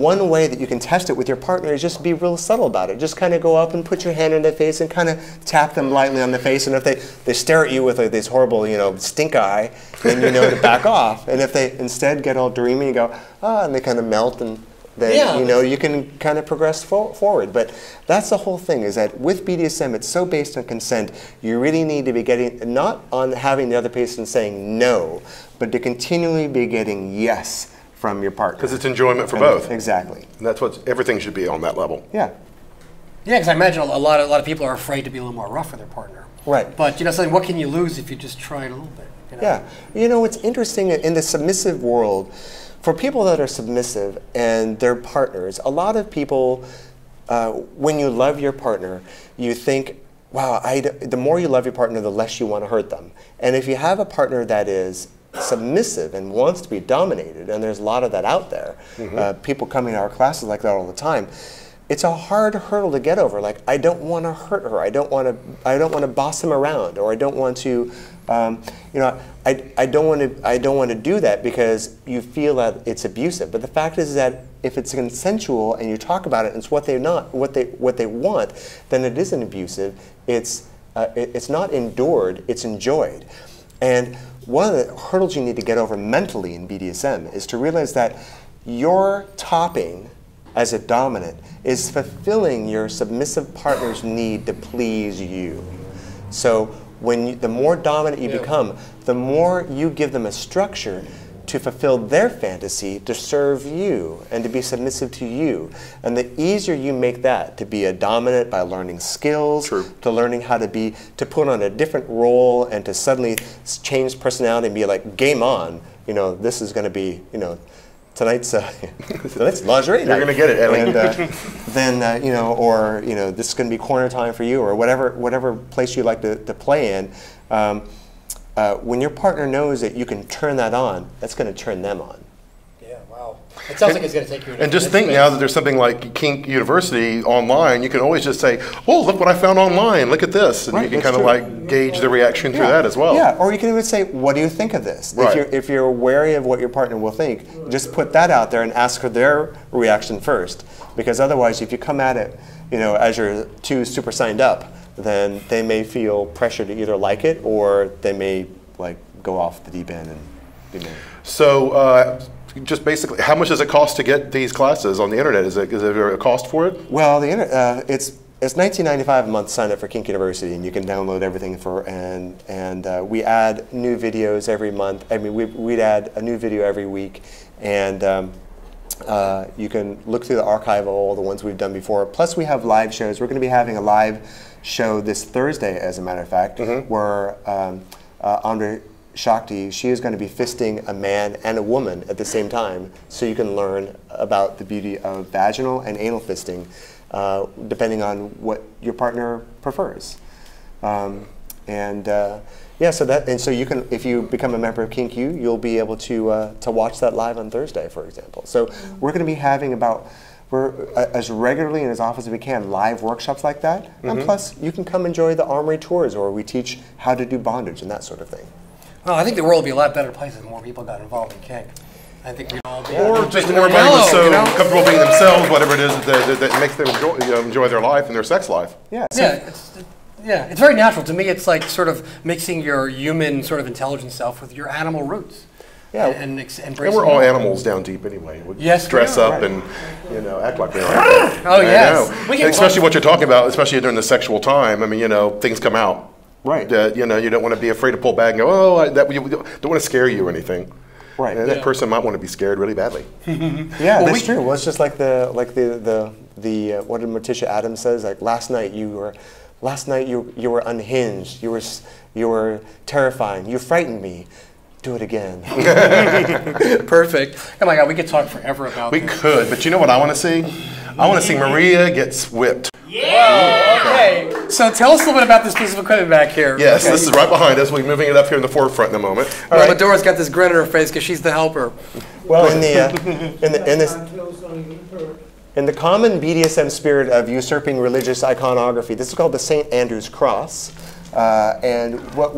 Speaker 1: one way that you can test it with your partner is just be real subtle about it. Just kind of go up and put your hand in their face and kind of tap them lightly on the face. And if they stare at you with like this horrible, you know, stink eye, then you know to back off. And if they instead get all dreamy and go, and they kind of melt, and then you know you can kind of progress forward. But that's the whole thing, is that with BDSM, it's so based on consent. You really need to be getting, not on having the other person saying no, but to continually be getting yes from your partner.
Speaker 2: Because it's enjoyment for both.
Speaker 1: Exactly.
Speaker 2: And that's what everything should be on that level.
Speaker 1: Yeah.
Speaker 5: Yeah, because I imagine a lot of people are afraid to be a little more rough with their partner.
Speaker 1: Right.
Speaker 5: But you know, something, what can you lose if you just try it a little bit? You know?
Speaker 1: Yeah. You know, it's interesting in the submissive world, for people that are submissive and their partners, a lot of people, when you love your partner, you think, wow, the more you love your partner, the less you want to hurt them. And if you have a partner that is submissive and wants to be dominated, and there's a lot of that out there, people coming to our classes like that all the time, it's a hard hurdle to get over. Like, I don't want to hurt her. I don't want to boss him around, or I don't want to, you know, I don't want to do that because you feel that it's abusive. But the fact is that if it's consensual and you talk about it and it's what they want, then it isn't abusive. It's not endured. It's enjoyed. And one of the hurdles you need to get over mentally in BDSM is to realize that your topping as a dominant is fulfilling your submissive partner's need to please you. So the more dominant you become, the more you give them a structure, to fulfill their fantasy, to serve you, and to be submissive to you. And the easier you make that, to be a dominant by learning skills, to learning how to put on a different role, and to suddenly change personality and be like, game on, you know, this is going to be, you know, tonight's lingerie night.
Speaker 2: You're going to get it, Ellie.
Speaker 1: And then, you know, or, you know, this is going to be corner time for you, or whatever place you like to play in. When your partner knows that you can turn that on, that's going to turn them on.
Speaker 5: Yeah, wow. It sounds like it's going to take you.
Speaker 2: And just think now that there's something like Kink University online, you can always just say, "Oh, look what I found online. Look at this," and you can kind of like gauge the reaction through that as well.
Speaker 1: Yeah, or you can even say, "What do you think of this?"
Speaker 2: Right.
Speaker 1: If you're wary of what your partner will think, just put that out there and ask for their reaction first, because otherwise, if you come at it, you know, as you're too super signed up, then they may feel pressure to either like it, or they may like go off the deep end and be mad.
Speaker 2: So just basically, how much does it cost to get these classes on the internet? Is there a cost for it?
Speaker 1: Well, it's $19.95 a month. Sign up for Kink University, and you can download everything and we add new videos every month. I mean, we'd add a new video every week, and you can look through the archive of all the ones we've done before. Plus, we have live shows. We're going to be having a live show this Thursday, as a matter of fact, where Andre Shakti, she is going to be fisting a man and a woman at the same time, so you can learn about the beauty of vaginal and anal fisting, depending on what your partner prefers. Yeah, so you can, if you become a member of Kink U, you'll be able to watch that live on Thursday, for example. So we're going to be having as regularly and as often as we can, live workshops like that. And plus, you can come enjoy the Armory tours, where we teach how to do bondage and that sort of thing.
Speaker 5: Well, I think the world would be a lot better place if more people got involved in kink. I think we'd all be.
Speaker 2: Or just everybody was so comfortable being themselves, whatever it is that makes them enjoy their life and their sex life.
Speaker 1: Yeah.
Speaker 5: It's very natural. To me, it's like sort of mixing your human sort of intelligent self with your animal roots.
Speaker 1: Yeah,
Speaker 5: and
Speaker 2: we're all animals down deep anyway. We dress up and act like we are.
Speaker 5: Oh yes,
Speaker 2: especially what you're talking about, especially during the sexual time. I mean, things come out.
Speaker 1: Right.
Speaker 2: You don't want to be afraid to pull back and go, oh, we don't want to scare you or anything.
Speaker 1: Right.
Speaker 2: And that person might want to be scared really badly.
Speaker 1: Yeah, that's true. Well, it's just like the what did Morticia Adams says? Like last night you were unhinged. You were terrifying. You frightened me. Do it again.
Speaker 5: Perfect. Oh my God, we could talk forever about this.
Speaker 2: We could, but you know what I want to see? I want to see Maria get whipped.
Speaker 5: Yeah. Okay. So tell us a little bit about this piece of equipment back here.
Speaker 2: Yes, this is right behind us. We're moving it up here in the forefront in a moment.
Speaker 5: All right. Dora's got this grin on her face because she's the helper.
Speaker 1: Well, in the common BDSM spirit of usurping religious iconography, this is called the St. Andrew's Cross, and what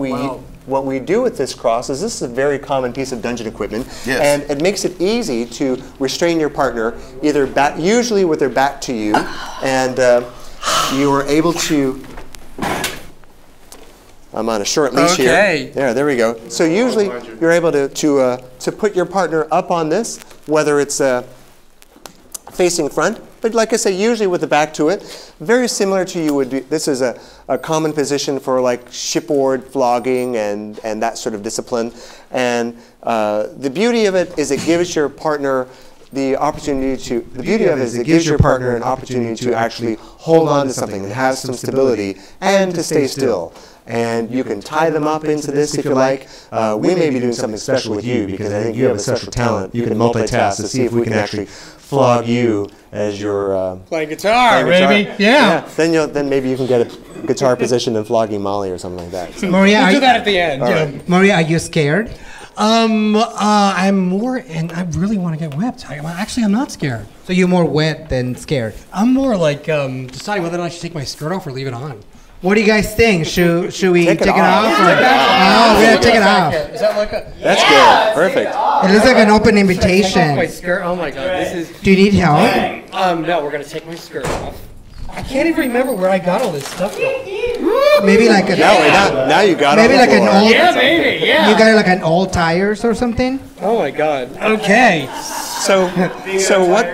Speaker 1: we do with this cross is, this is a very common piece of dungeon equipment, and it makes it easy to restrain your partner, either usually with their back to you, and you are able to. I'm on a short leash here. There we go. So usually you're able to put your partner up on this, whether it's facing front, but like I say, usually with the back to it. Very similar to you would be, this is a common position for like shipboard flogging and that sort of discipline. And the beauty of it is it gives your partner the opportunity to, it gives your partner an opportunity to actually hold on to something and have some stability and to stay still. And you can tie them up into this if you like. We may be doing something special with you because I think you have a special talent. You can multitask to see if we can actually flog you as you're
Speaker 5: playing guitar, baby. Yeah.
Speaker 1: Then maybe you can get a guitar position in flogging Molly or something like that. So.
Speaker 5: Maria, we'll do that at the end.
Speaker 1: Right.
Speaker 5: Maria, are you scared? I'm more, and I really want to get whipped. Actually, I'm not scared.
Speaker 10: So you're more wet than scared?
Speaker 5: I'm more like deciding whether or not I should take my skirt off or leave it on.
Speaker 10: What do you guys think? Should we take it off?
Speaker 5: Oh,
Speaker 10: we're gonna take it off.
Speaker 5: Is that like a?
Speaker 1: That's good. Perfect.
Speaker 10: It looks like an open invitation.
Speaker 5: Take off my skirt. Oh my God, this is.
Speaker 10: Do you need help?
Speaker 5: No, we're gonna take my skirt off. I can't even remember where I got all this stuff from.
Speaker 10: Maybe like a.
Speaker 1: Now you got it.
Speaker 10: Maybe like an old.
Speaker 5: Yeah, maybe. Yeah.
Speaker 10: You got like an old tires or something.
Speaker 5: Oh my God. Okay.
Speaker 1: So what?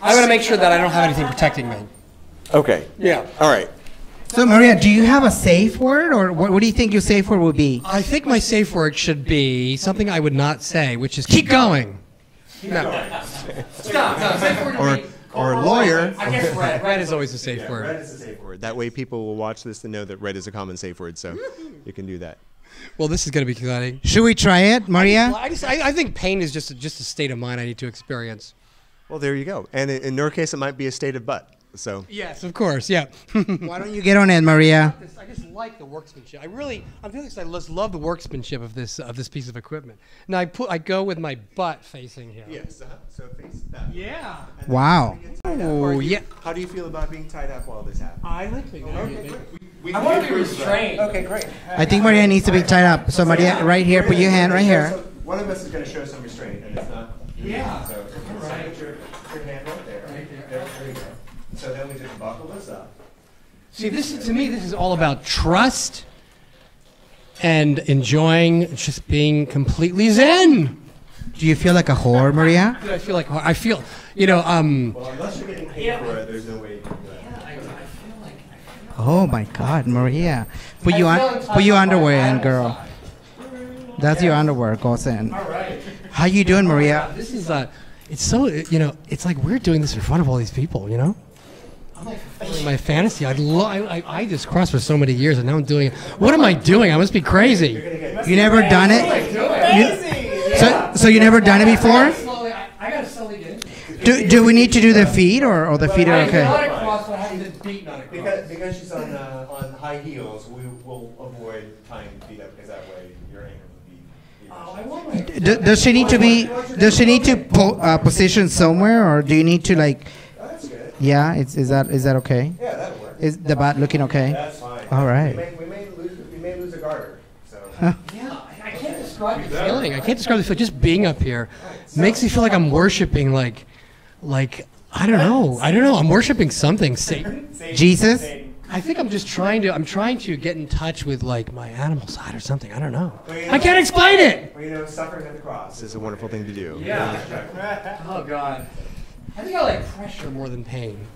Speaker 5: I want to make sure that I don't have anything protecting me.
Speaker 1: Okay.
Speaker 5: Yeah.
Speaker 1: All right.
Speaker 10: So Maria, do you have a safe word, or what do you think your safe word would be?
Speaker 5: I think my safe word should be something I would not say, which is keep going. No. Stop. No, safe word would be,
Speaker 1: Or lawyer.
Speaker 5: I guess red. Red is always a safe word.
Speaker 1: Red is a safe word. That way people will watch this and know that red is a common safe word, so you can do that.
Speaker 5: Well, this is going to be exciting.
Speaker 10: Should we try it, Maria?
Speaker 5: I think pain is just a state of mind I need to experience.
Speaker 1: Well, there you go. And in your case, it might be a state of butt. So.
Speaker 5: Yes, of course. Yeah.
Speaker 10: Why don't you get on it, Maria?
Speaker 5: I just like the workmanship. I'm feeling like I just love the workmanship of this piece of equipment. Now I go with my butt facing here.
Speaker 1: Yes. So face that.
Speaker 5: Yeah.
Speaker 10: Wow.
Speaker 5: Oh yeah.
Speaker 1: How do you feel about being tied up while this happens?
Speaker 5: I like being.
Speaker 2: I
Speaker 5: want to be restrained.
Speaker 1: Okay, great.
Speaker 10: I think Maria needs to be tied up. So Maria, right here, put your hand right here.
Speaker 1: So one of us is going to show some restraint, and it's not.
Speaker 5: Yeah.
Speaker 1: So put your hand right there. There you go. So then we just buckle this up.
Speaker 5: See, to me, this is all about trust and enjoying just being completely zen.
Speaker 10: Do you feel like a whore, Maria?
Speaker 5: I feel, you know,
Speaker 1: Well, unless you're getting paid for it, there's no way you can do that.
Speaker 10: Oh my God, Maria. Put your underwear in, girl. That's your underwear. Goes in.
Speaker 5: All right.
Speaker 10: How you doing, Maria?
Speaker 5: This is it's so, you know, it's like we're doing this in front of all these people, you know? I'm like fulfilling my fantasy. I just crossed for so many years, and now I'm doing it. What am I doing? I must be crazy.
Speaker 10: You never done it? So you never done it before?
Speaker 5: I gotta slowly get into it.
Speaker 10: Do we need to do the feet, or the feet are okay?
Speaker 1: Because she's on high heels, we will avoid tying feet up, because that way your ankle would be.
Speaker 10: Does she need to position somewhere, or do you need to like?
Speaker 1: Oh, that's good.
Speaker 10: Yeah, is that okay?
Speaker 1: Yeah, that'll work.
Speaker 10: Is the butt looking okay?
Speaker 1: That's fine.
Speaker 10: All right.
Speaker 1: We may lose a garter. So.
Speaker 5: Yeah, I can't describe the feeling. I can't describe the feeling. Just being up here makes me feel like I'm worshiping, like I don't know. I'm worshiping something. Satan.
Speaker 10: Jesus.
Speaker 5: I think I'm trying to get in touch with like my animal side or something. I don't know. I can't explain it.
Speaker 1: Well, you know, suffering at the cross is a wonderful thing to do.
Speaker 5: Yeah. Oh God. I think I like pressure more than pain.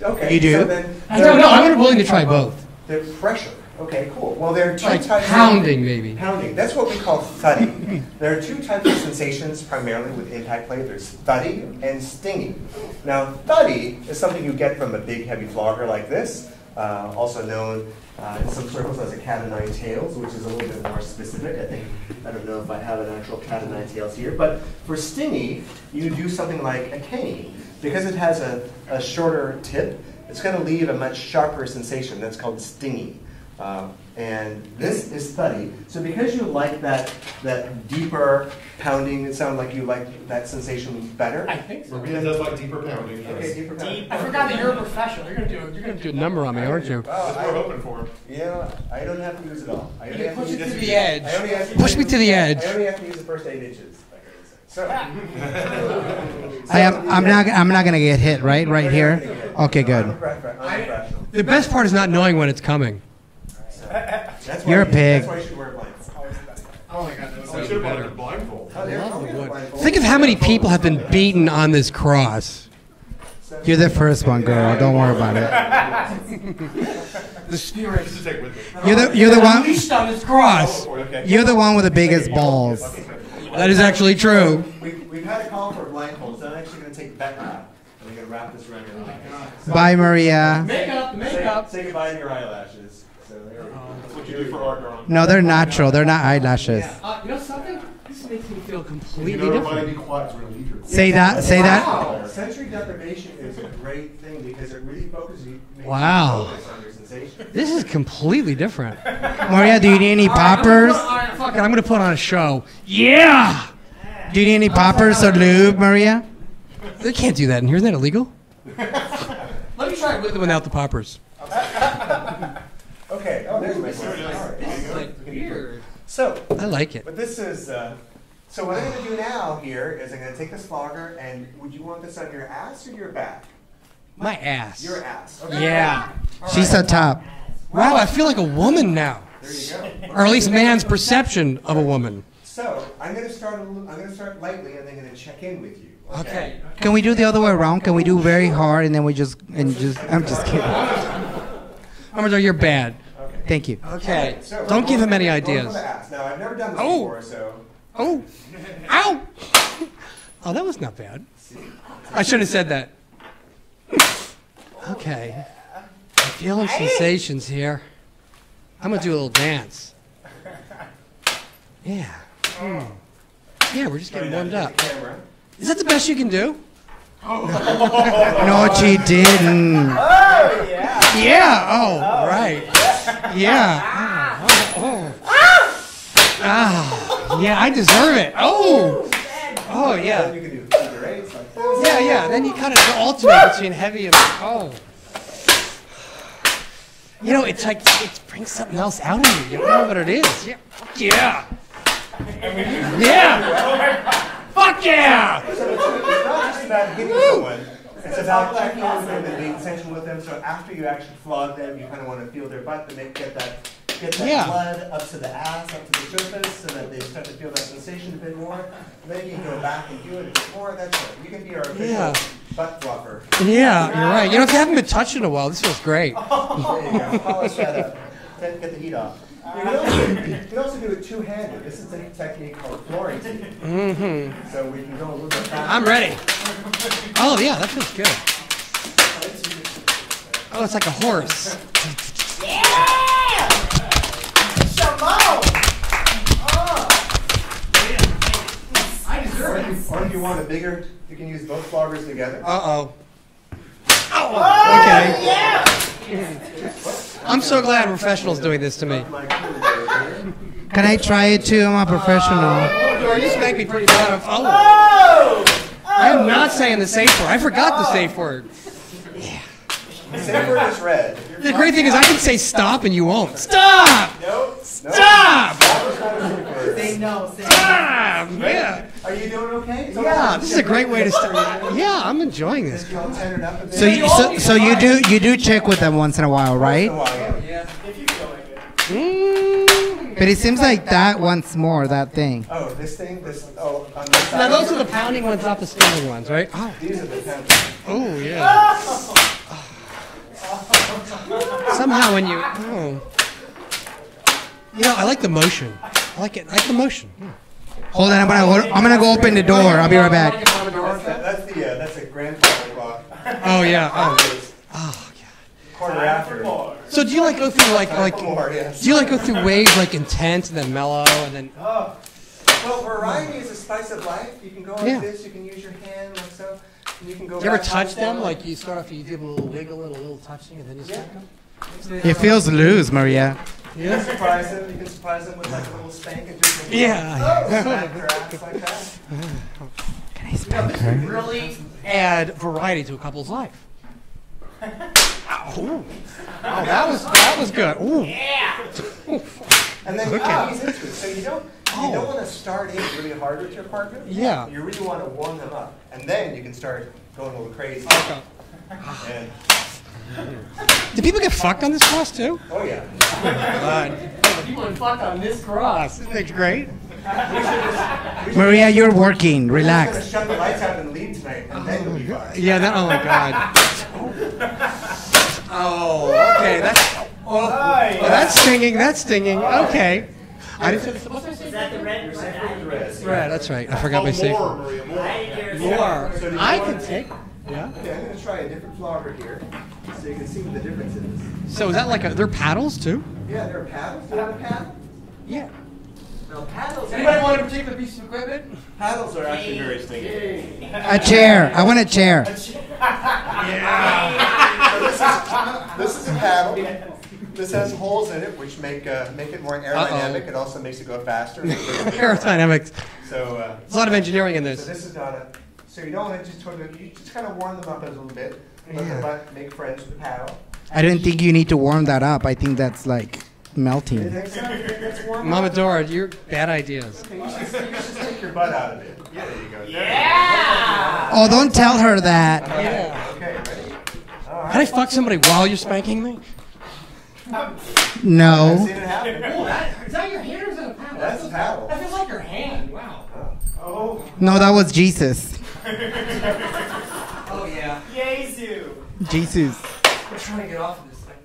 Speaker 1: Okay.
Speaker 10: You do?
Speaker 1: So then
Speaker 5: I don't know. I'm willing to try both.
Speaker 1: The pressure. Okay, cool. Well, there are two
Speaker 5: Like
Speaker 1: types.
Speaker 5: pounding, maybe.
Speaker 1: Pounding. That's what we call thudding. There are two types of sensations primarily with impact play. There's thudding and stinging. Now, thudding is something you get from a big, heavy flogger like this, also known in some circles as a cat o' nine tails, which is a little bit more specific. I don't know if I have an actual cat o' nine tails here, but for stingy, you do something like a cane. Because it has a shorter tip, it's going to leave a much sharper sensation. That's called stinging. And this is thuddy. So because you like that deeper pounding, it sounds like you like that sensation better.
Speaker 5: I think so.
Speaker 2: Maria does like deeper pounding.
Speaker 1: Okay, deeper pounding.
Speaker 5: I forgot that you're a professional. You're gonna do a number on me, aren't you?
Speaker 2: That's what we're hoping for.
Speaker 1: You know, I don't have to use it all. I only have
Speaker 5: Push
Speaker 1: to
Speaker 5: it
Speaker 1: use
Speaker 5: to the edge.
Speaker 1: I only have to
Speaker 5: Push me to the edge.
Speaker 1: I only have to use the first 8 inches. So.
Speaker 10: I'm not gonna get hit, right? Right here. Okay, good.
Speaker 5: The best part is not knowing when it's coming.
Speaker 1: That's
Speaker 10: You're a pig.
Speaker 1: That's why you should wear blindfolds.
Speaker 5: Oh my God,
Speaker 2: I should have bought a blindfold.
Speaker 5: Think of how many people have been beaten on this cross.
Speaker 10: You're the first one, girl. Don't worry about it.
Speaker 5: The spirit.
Speaker 10: You're the one.
Speaker 5: Unleashed on this cross.
Speaker 10: You're the one with the biggest balls.
Speaker 5: That is actually true.
Speaker 1: We've had a call for blindfolds. So I'm actually going to take back wrap. And we're going to wrap this around your eye. So
Speaker 10: Bye, Maria.
Speaker 5: Makeup.
Speaker 1: Say goodbye to your eyelashes. So there we go. That's what you do for art drawing.
Speaker 10: No, they're natural. They're not eyelashes.
Speaker 5: You know something? This makes me feel
Speaker 2: You
Speaker 5: completely
Speaker 2: know, everybody
Speaker 5: different.
Speaker 2: be quiet. We're going to leave here.
Speaker 10: Say that. Say that.
Speaker 1: Wow. Sensory deprivation is a great thing because it really focuses you.
Speaker 5: Wow.
Speaker 1: Focus on your sensation.
Speaker 5: This is completely different.
Speaker 10: Maria, do you need any poppers?
Speaker 5: Fuck it, I'm gonna put on a show. Yeah.
Speaker 10: Do you need any poppers or lube, Maria?
Speaker 5: They can't do that in here. Isn't that illegal? Let me try it with and without the poppers.
Speaker 1: Okay. Oh, there's my sword.
Speaker 5: This is like weird.
Speaker 1: So.
Speaker 5: I like it.
Speaker 1: But this is. So what I'm going to do now here is I'm going to take this flogger, and would you want this on your ass or your back?
Speaker 5: My ass.
Speaker 1: Your ass. Okay.
Speaker 5: Yeah.
Speaker 10: She's a top.
Speaker 5: Wow, I feel like a woman now.
Speaker 1: There you go.
Speaker 5: Or at least man's perception of a woman.
Speaker 1: So I'm going to start lightly, and then I'm going to check in with you.
Speaker 5: Okay.
Speaker 10: Can we do the other way around? Can we do very hard and then I'm just kidding.
Speaker 5: Mama Dora, you're bad.
Speaker 1: Okay.
Speaker 10: Thank you.
Speaker 5: Okay.
Speaker 1: So
Speaker 5: Don't give him any
Speaker 1: going
Speaker 5: ideas.
Speaker 1: for the ass. Now, I've never done this
Speaker 5: Oh.
Speaker 1: before, so.
Speaker 5: Oh. Ow. Oh, that was not bad. I should have said that. Okay. I'm feeling sensations here. I'm going to do a little dance. Yeah. Yeah, we're just getting warmed up. Is that the best you can do?
Speaker 10: No, she didn't.
Speaker 8: Oh, yeah.
Speaker 5: Yeah. Oh, right. Yeah. Oh. Ah. Yeah, I deserve it. Oh. Oh, yeah.
Speaker 1: You can do figure eights like this.
Speaker 5: Yeah, yeah. Then you kind of alternate between heavy and You know, it's like it brings something else out of you. You don't know what it is. Yeah. Yeah. Yeah. Fuck yeah.
Speaker 1: So it's not just about hitting someone. It's about checking with them and being sensual with them. So after you actually flog them, you kind of want to feel their butt to get that blood up to the ass, up to the surface, so that they start to feel that sensation a bit more. And then you can go back and do it a bit more. That's it. You can be our official butt fluffer.
Speaker 5: Yeah, you're right. You know, if you haven't been touched in a while, this feels great.
Speaker 1: There you go. Polish that up. Get the heat off. You can also do it two-handed. This is a technique called Florentine.
Speaker 5: Mm-hmm.
Speaker 1: So we can go a little bit faster.
Speaker 5: I'm ready. Oh, yeah, that feels good. Oh, it's like a horse.
Speaker 8: Yeah! Shamo!
Speaker 5: I deserve it.
Speaker 1: Or if you want a bigger, you can use both floggers together.
Speaker 5: Uh-oh.
Speaker 8: Oh,
Speaker 5: Okay.
Speaker 8: yeah!
Speaker 5: I'm so glad a professional's doing this to me.
Speaker 10: Can I try it too? I'm a professional.
Speaker 5: Dora, you spank me pretty bad.
Speaker 8: Oh!
Speaker 5: I'm not saying the safe word. I forgot the safe word.
Speaker 1: The safe word is red.
Speaker 5: The great thing is I can say stop and you won't. Stop!
Speaker 1: Nope.
Speaker 5: Stop!
Speaker 8: Say no. Say
Speaker 5: Stop! Yeah.
Speaker 1: Are you doing okay?
Speaker 5: Yeah, this is a great way to start. Yeah, I'm enjoying this.
Speaker 10: So you do check with them once in a while, right?
Speaker 1: Yeah.
Speaker 8: If you feel like it.
Speaker 10: But it seems like that once more, that thing.
Speaker 1: Oh, this thing? On this side?
Speaker 5: Now those are the pounding ones, not the stinging ones, right? Oh,
Speaker 1: These are the pounding.
Speaker 5: oh yeah. Somehow when you, you know, I like the motion. I like it. I like the motion.
Speaker 10: Hold on, I'm gonna go open the door. I'll be right back.
Speaker 1: That's a grandfather clock.
Speaker 5: Oh yeah. Oh yeah.
Speaker 1: Quarter after.
Speaker 5: So do you like go through like
Speaker 1: More, yes.
Speaker 5: do you like go through waves like intense and then mellow and then?
Speaker 1: Well, variety is a spice of life. You can go like this. You can use your hand like so. And you can go.
Speaker 5: Do you ever
Speaker 1: back
Speaker 5: touch
Speaker 1: and
Speaker 5: them?
Speaker 1: forth.
Speaker 5: Like you start off, you give them a little wiggle and a little touching, and then you spank them.
Speaker 10: It feels loose, Maria.
Speaker 1: You can surprise them. You can surprise them with like a little spank and just
Speaker 5: Yeah.
Speaker 1: smack their ass like that.
Speaker 10: Can I spank her?
Speaker 5: Really add variety to a couple's life. Oh, that was good. Ooh.
Speaker 1: And then you can ease into it. So you don't want to start in really hard with your partner.
Speaker 5: Yeah.
Speaker 1: You really want to warm them up, and then you can start going a little crazy.
Speaker 5: Okay.
Speaker 1: And,
Speaker 5: Do people get fucked on this cross too?
Speaker 1: oh yeah.
Speaker 5: You want to fuck on this cross? Isn't that great?
Speaker 10: Maria, you're working.
Speaker 1: We're just
Speaker 10: Relax.
Speaker 1: gonna shut the lights out and leave tonight, and then you'll be fine.
Speaker 5: Yeah. That. Oh my God. Oh. Okay. That's stinging. That's stinging. Okay. I didn't. What's I say?
Speaker 8: Is that the red?
Speaker 5: Right. That's right. I forgot my safe word.
Speaker 2: Maria, more.
Speaker 5: More.
Speaker 1: So do you
Speaker 5: I
Speaker 1: want-
Speaker 5: can take. Yeah.
Speaker 1: Okay, I'm going to try a different flogger here, so you can see what the difference is.
Speaker 5: So is that like they're paddles too?
Speaker 1: Yeah, there are paddles. Do you have a paddle?
Speaker 5: Yeah.
Speaker 1: No, paddles.
Speaker 5: Anybody want a particular piece of equipment?
Speaker 1: Paddles are actually very stinky.
Speaker 10: A chair. I want a chair.
Speaker 1: This is a paddle. This has holes in it, which make it more aerodynamic. It also makes it go faster.
Speaker 5: Aerodynamics.
Speaker 1: So
Speaker 5: There's a lot of engineering in
Speaker 1: so
Speaker 5: this.
Speaker 1: this is not a. So you don't want to just you just kind of warm them up a little bit. Let the butt make friends with the paddle.
Speaker 10: I don't think you need to warm that up. I think that's like
Speaker 1: You
Speaker 10: melting.
Speaker 1: think so? You think that's warm?
Speaker 5: Mama Dora, you're bad ideas.
Speaker 1: Okay, you should just take your butt out of it. Yeah, there you go.
Speaker 8: Yeah!
Speaker 10: Oh, don't tell her that.
Speaker 5: Yeah.
Speaker 1: Okay, ready? All right.
Speaker 5: Can I fuck somebody while you're spanking me?
Speaker 1: I've
Speaker 10: No.
Speaker 1: seen it happen.
Speaker 5: Is that your hand or is that a paddle?
Speaker 1: That's a paddle.
Speaker 5: That feels like your hand. Wow.
Speaker 1: Oh.
Speaker 10: No, that was Jesus.
Speaker 5: Oh yeah.
Speaker 8: Yesu!
Speaker 10: Jesus.
Speaker 5: I'm trying to get off of this thing.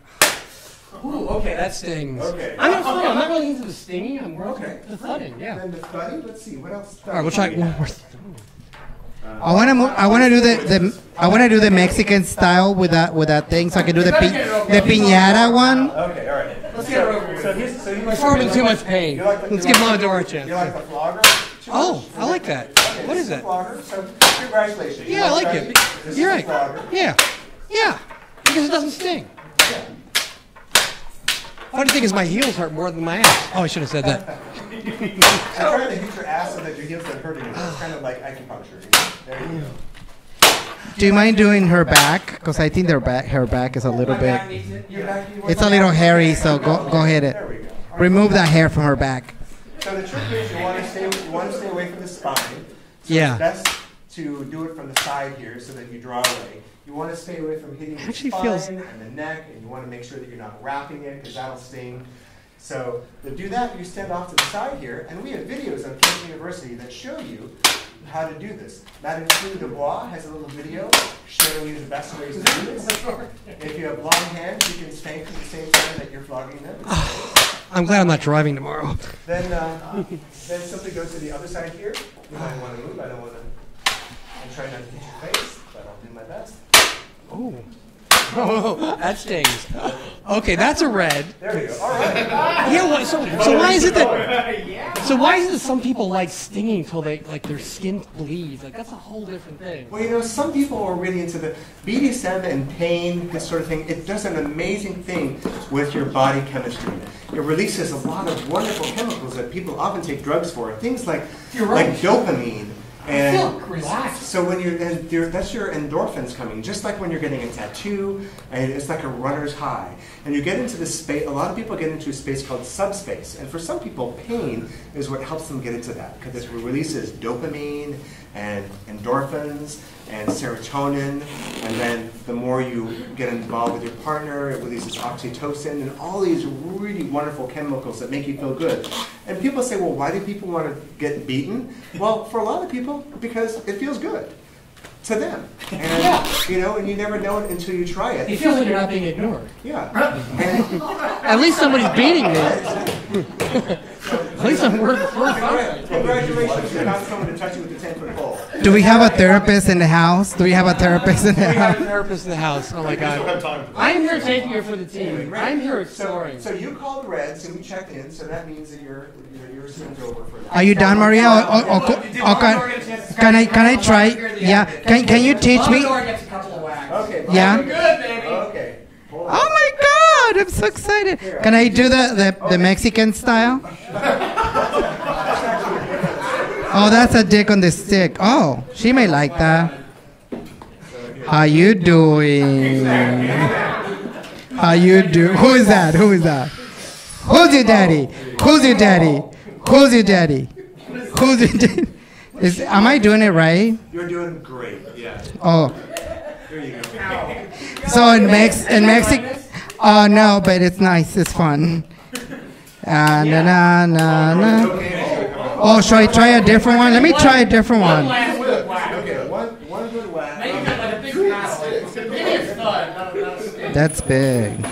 Speaker 5: Ooh, okay, that stings.
Speaker 1: Okay.
Speaker 5: I'm not really into the stinging. I'm more into the thudding. Yeah.
Speaker 1: And the thudding. Let's see what else.
Speaker 5: All right, we'll try one more.
Speaker 10: I want to do the Mexican style with that thing, so I can do the piñata one.
Speaker 1: Okay, all right.
Speaker 5: Let's get it over with.
Speaker 1: So
Speaker 5: Before I'm in too much pain. Let's give Mama Dora a chance.
Speaker 1: You like the flogger?
Speaker 5: Oh, I like that. What is it?
Speaker 1: Flogger. So congratulations.
Speaker 5: Yeah, I like it. You're right. Yeah. Yeah. Because it doesn't sting. Funny thing is my heels hurt more than my ass. Oh, I should have said that.
Speaker 1: I'm trying to hit your ass so that your heels are hurting you. It's kind of like acupuncture. There you go.
Speaker 10: Do you mind doing her back? Because I think her back is a little bit. It's a little hairy, so go ahead.
Speaker 1: There we go.
Speaker 10: Remove that hair from her back.
Speaker 1: So the trick is you want to stay away from the spine. So
Speaker 5: Yeah.
Speaker 1: It's best to do it from the side here so that you draw away. You want to stay away from hitting the
Speaker 5: Actually
Speaker 1: spine
Speaker 5: feels-
Speaker 1: and the neck, and you want to make sure that you're not wrapping it because that'll sting. So to do that, you stand off to the side here, and we have videos on Kink University that show you how to do this. Madame Dubois has a little video showing you the best ways to do this. If you have long hands, you can spank at the same time that you're flogging them.
Speaker 5: I'm glad I'm not driving tomorrow.
Speaker 1: Then simply go to the other side here. You might want to move. I don't want to. I'm trying not to hit your face, but I'll do my best.
Speaker 5: Oh, that stings. Okay, that's a red.
Speaker 1: There you go. All right.
Speaker 5: Yeah. So why is it that? So why is it some people like stinging till their skin bleeds? Like that's a whole different thing.
Speaker 1: Well, you know, some people are really into the BDSM and pain, this sort of thing. It does an amazing thing with your body chemistry. It releases a lot of wonderful chemicals that people often take drugs for. Things like dopamine. And
Speaker 5: I feel relaxed.
Speaker 1: So when that's your endorphins coming, just like when you're getting a tattoo, and it's like a runner's high. And you get into this space, a lot of people get into a space called subspace. And for some people, pain is what helps them get into that, because it releases dopamine and endorphins and serotonin. And then the more you get involved with your partner, it releases oxytocin and all these really wonderful chemicals that make you feel good. And people say, well, why do people want to get beaten? Well, for a lot of people, because it feels good to them. And, you know, and you never know it until you try it.
Speaker 5: It feels like you're not being ignored.
Speaker 1: Yeah.
Speaker 5: At least somebody's beating me. At least I'm worth
Speaker 1: Congratulations, you got someone to touch you with a 10-foot pole.
Speaker 10: Do we have a therapist in the house? Do we have a therapist in the
Speaker 5: We have a
Speaker 10: house?
Speaker 5: therapist in the house. Oh my God. I'm here taking her for the team. I'm here exploring.
Speaker 1: So you called Reds and we checked in, so that means that your swim's over for that.
Speaker 10: Are you done, Maria? Or can I try? Yeah. Can you teach me?
Speaker 1: Okay.
Speaker 10: Yeah.
Speaker 1: Good, baby. Okay.
Speaker 10: Oh my God! I'm so excited. Can I do the Mexican style? Oh, that's a dick on the stick. Oh, she may like that. How you doing? How you do? Who is that? Who is that? Who's your daddy? Who's your daddy? Who's your daddy? Who's your daddy? Am I doing it right?
Speaker 1: You're doing great. Yeah.
Speaker 10: Oh.
Speaker 1: There you go.
Speaker 10: So in Mexico, oh no, but it's nice. It's fun. Na na na na. Oh, should I try a different one? Let me try a different one.
Speaker 1: Okay, one good whack.
Speaker 10: That's big.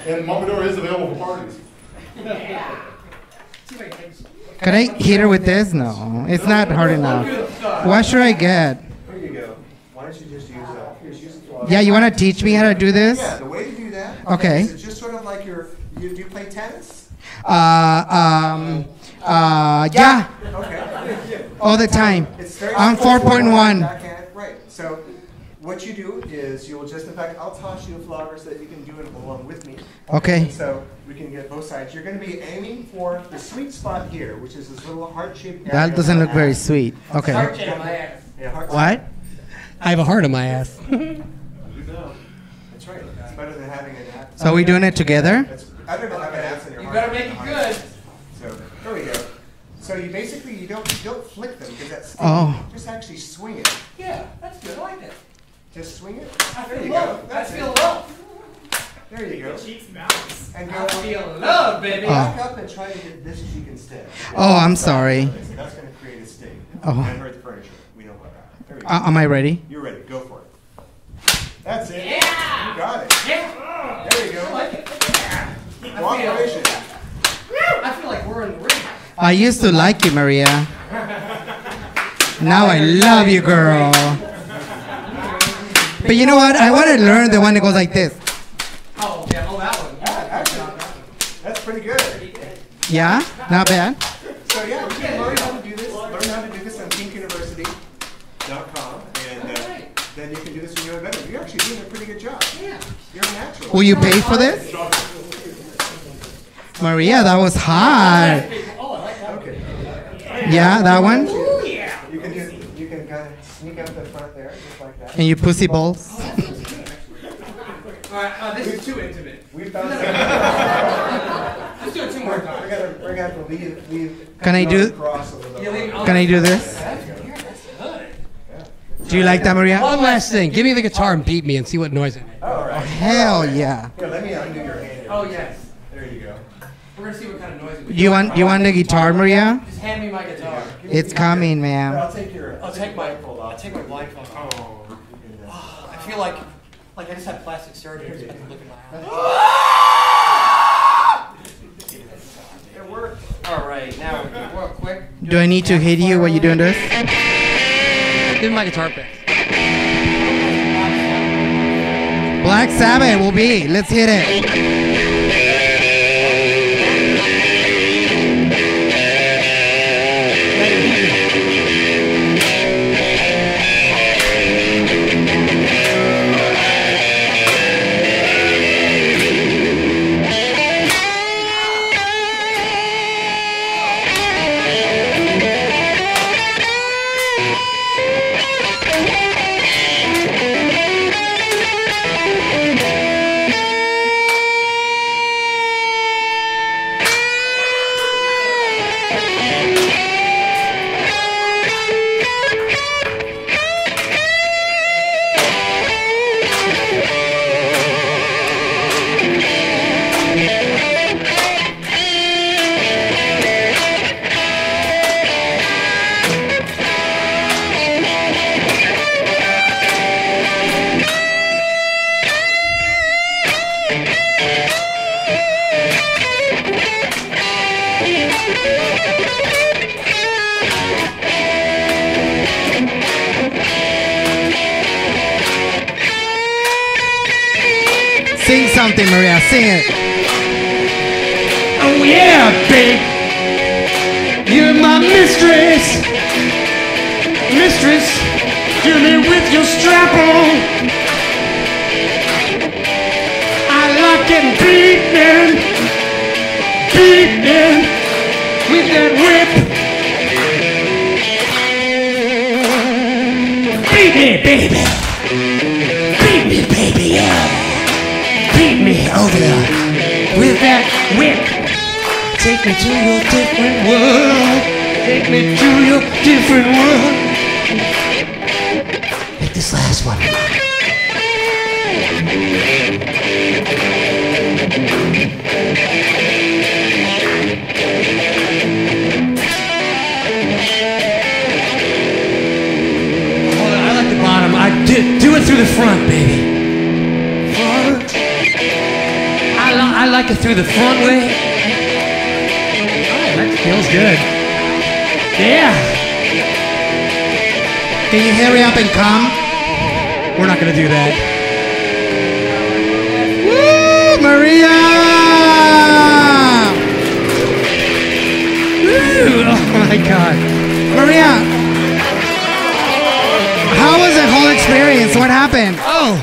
Speaker 2: And Mama Dora is available for parties.
Speaker 10: Can I hit her with this? No, it's not hard enough. What should I get?
Speaker 1: Here you go. Why don't you just use that? Here's use the
Speaker 10: Yeah, you want to teach me how to do this?
Speaker 1: Yeah, the way to do that.
Speaker 10: Okay.
Speaker 1: Is just sort of like do you play tennis?
Speaker 10: Yeah,
Speaker 1: Okay.
Speaker 10: all the time.
Speaker 1: It's very
Speaker 10: I'm 4.1.
Speaker 1: backhand. Right. So what you do is you will just, in fact, I'll toss you a flogger so that you can do it along with me.
Speaker 10: Okay.
Speaker 1: So we can get both sides. You're going to be aiming for the sweet spot here, which is this little heart-shaped area.
Speaker 10: That doesn't look very sweet. Okay.
Speaker 1: Yeah, heart
Speaker 10: What?
Speaker 5: I have a heart in my ass.
Speaker 1: That's right. It's better than having an ass.
Speaker 10: So are we doing it together?
Speaker 1: It's better than having an ass in your heart.
Speaker 5: better make it good.
Speaker 1: So there we go. So you basically you don't flick them because that's just actually swing it.
Speaker 5: Yeah, that's good. I like it.
Speaker 1: Just swing it.
Speaker 5: There you go. That's feel love.
Speaker 1: There you go.
Speaker 8: Cheeks bounce.
Speaker 1: And
Speaker 5: I
Speaker 1: go
Speaker 5: feel love, baby.
Speaker 1: back up and try to get this cheek instead.
Speaker 10: Oh, I'm sorry.
Speaker 1: That's going to create a sting.
Speaker 10: Oh.
Speaker 1: And hurt the furniture. We know about that. There we go.
Speaker 10: Am I ready?
Speaker 1: You're ready. Go for it. That's it.
Speaker 5: Yeah.
Speaker 1: You got it.
Speaker 5: Yeah.
Speaker 1: There you go.
Speaker 5: I like it.
Speaker 2: Cooperation.
Speaker 5: I feel like we're in the ring.
Speaker 10: I used to like you, Maria. Now I love you, girl. But you know what? I want to learn the one that goes like this.
Speaker 5: Oh, yeah, that one.
Speaker 1: That's pretty good.
Speaker 10: Yeah? Not bad?
Speaker 1: So yeah, you can learn how to do this. Learn how to do this on KinkUniversity.com, and then you can do this when you're better. You're actually doing a pretty good job. Yeah. You're a natural.
Speaker 10: Will you pay for this? Maria, that was hot.
Speaker 5: Oh, I like that.
Speaker 1: Okay.
Speaker 10: Yeah, that one?
Speaker 1: You can kind of sneak up the front there, just like that.
Speaker 10: And you pussy balls?
Speaker 5: All right, this is too intimate.
Speaker 1: We found
Speaker 5: Let's do it two more times.
Speaker 1: we're gonna have to leave.
Speaker 10: Can I do?
Speaker 1: Cross a little bit.
Speaker 10: Can I do this? Do you like that, Maria?
Speaker 5: One last thing. Give me the guitar and beat me and see what noise it makes.
Speaker 1: All right.
Speaker 10: Hell yeah.
Speaker 1: Here, let me undo your hand.
Speaker 5: Oh, yes.
Speaker 1: There you go.
Speaker 5: We're going to see what kind of noise it makes.
Speaker 10: You want the guitar, Maria?
Speaker 5: Just hand me my guitar.
Speaker 10: It's coming, man.
Speaker 1: I'll take your.
Speaker 5: I'll take my blindfold off. Oh, I feel like I just had plastic surgery. I just have to look at my eyes. It worked. All right, now real quick.
Speaker 10: Do I need to hit you while you're doing this?
Speaker 5: Give me my guitar pick.
Speaker 10: Black Sabbath will be. Let's hit it. Sing something, Maria. Sing it.
Speaker 9: Oh yeah, babe. You're my mistress. Mistress, do me with your strap on. I like getting beaten with that whip. Beat me, baby. Beat me, baby, yeah. Beat me over there with that whip. Take me to your different world. Take me to your different world. Make this last one. Oh, I like the bottom. Do it through the front, baby. I like it through the front way. Oh, that feels good. Yeah.
Speaker 10: Can you hurry up and come?
Speaker 5: We're not gonna do that.
Speaker 10: Woo, Maria!
Speaker 5: Woo, oh my God.
Speaker 10: Maria, how was the whole experience? What happened?
Speaker 5: Oh.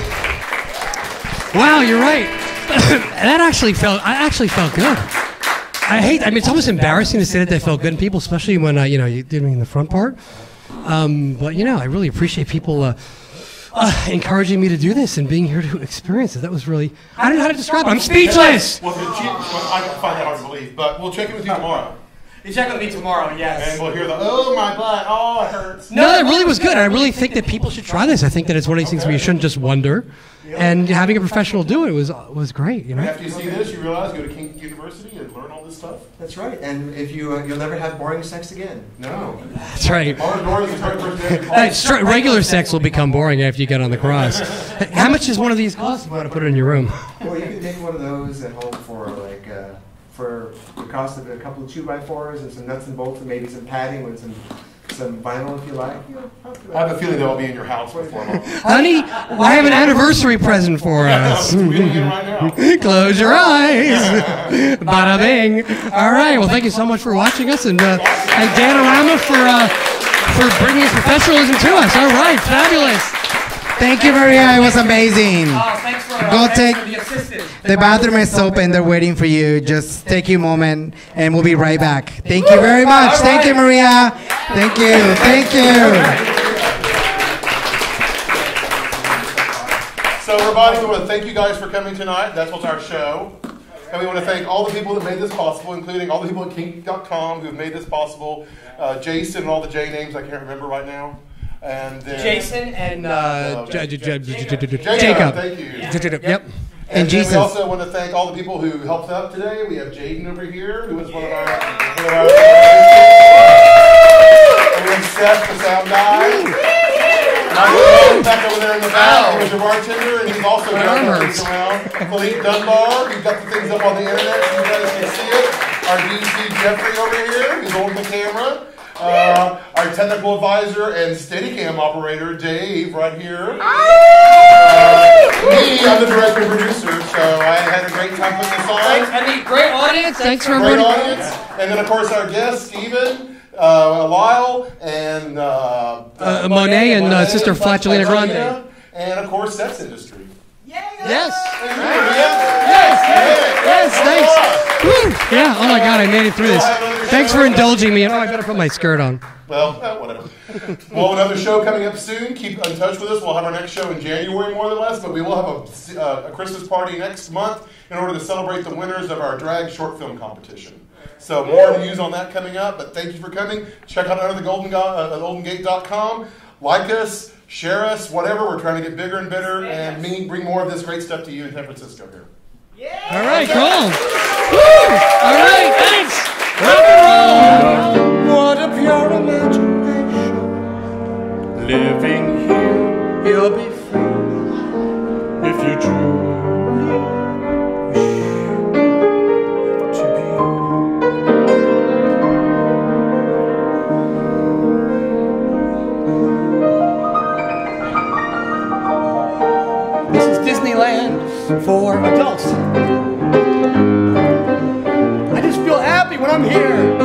Speaker 5: Wow, you're right. I actually felt good. I mean, it's almost embarrassing to say that felt good in people, especially when, you did me in the front part. But, I really appreciate people encouraging me to do this and being here to experience it. That was really, I don't know how to describe it. I'm speechless.
Speaker 2: Well, I find that hard to believe, but we'll check in with you tomorrow.
Speaker 5: You check with me tomorrow, yes.
Speaker 2: And we'll hear oh my butt, oh it hurts.
Speaker 5: No, that really was good. I really think that people should try this. I think that it's one of these things where you shouldn't just wonder. And having a professional do it was great,
Speaker 2: After you see this, you realize go to Kink University and learn all this stuff.
Speaker 1: That's right. And if you'll never have boring sex again.
Speaker 2: No.
Speaker 5: That's right.
Speaker 2: Mama Dora is the third person to
Speaker 5: Regular sex will become boring after you get on the cross. How much does one of these cost? You want to put it in your room?
Speaker 1: Well, you can take one of those at home for like for the cost of a couple of 2x4s and some nuts and bolts and maybe some padding with some vinyl if you like.
Speaker 2: I have a feeling they'll be in your house before long.
Speaker 5: Honey, I have an anniversary present for us.
Speaker 2: We're getting it right now.
Speaker 5: Close your eyes. Bada bing. All right. Well, thank you so much for watching us, and Danarama for bringing his professionalism to us. All right. Fabulous.
Speaker 10: Thank you, Maria. It was amazing.
Speaker 5: Thanks for
Speaker 10: Go take
Speaker 5: the assistant.
Speaker 10: the bathroom is open. They're waiting for you. Just take your moment, and we'll be right back. Thank you very much. Thank you, Maria. Thank you. Thank you.
Speaker 2: So everybody, we want to thank you guys for coming tonight. That was our show. And we want to thank all the people that made this possible, including all the people at Kink.com who have made this possible. Jason and all the J names I can't remember right now. And then
Speaker 5: Jason and
Speaker 2: Jacob. Thank you.
Speaker 5: Yep.
Speaker 10: And
Speaker 2: then
Speaker 10: Jesus.
Speaker 2: we also want to thank all the people who helped out today. We have Jaden over here, who was one of our and we have Seth, the sound guy. Michael back over there in the back. He was your bartender, and he's also got things around. Philippe Dunbar, he's got the things up on the internet so you guys can see it. Our DC Jeffrey over here, he's holding the camera. Our technical advisor and Steadicam operator, Dave, right here. Me, I'm the director and producer, so I had a great time putting this on.
Speaker 5: Thanks, Andy. Great audience. Thanks for
Speaker 2: Great
Speaker 5: everybody.
Speaker 2: audience. And then, of course, our guests, Stephen, Lyle, and
Speaker 5: Monet and Sister Flatulina Grande.
Speaker 2: And, of course, Sex Industry.
Speaker 5: Yes.
Speaker 2: Yes,
Speaker 5: thanks. Woo. Yeah, oh my God, I made it through this. Thanks for indulging me. Oh, I better put my skirt on.
Speaker 2: Well, whatever. We'll have another show coming up soon. Keep in touch with us. We'll have our next show in January, more or less, but we will have a Christmas party next month in order to celebrate the winners of our drag short film competition. So more news on that coming up, but thank you for coming. Check out GoldenGate.com. Like us, share us, whatever. We're trying to get bigger and better and bring more of this great stuff to you in San Francisco here.
Speaker 5: All right, cool. Woo. All right, thanks. Rock and roll.
Speaker 9: What a pure imagination. Living here, you'll be free if you truly wish to be.
Speaker 5: This is Disneyland for adults. I just feel happy when I'm here.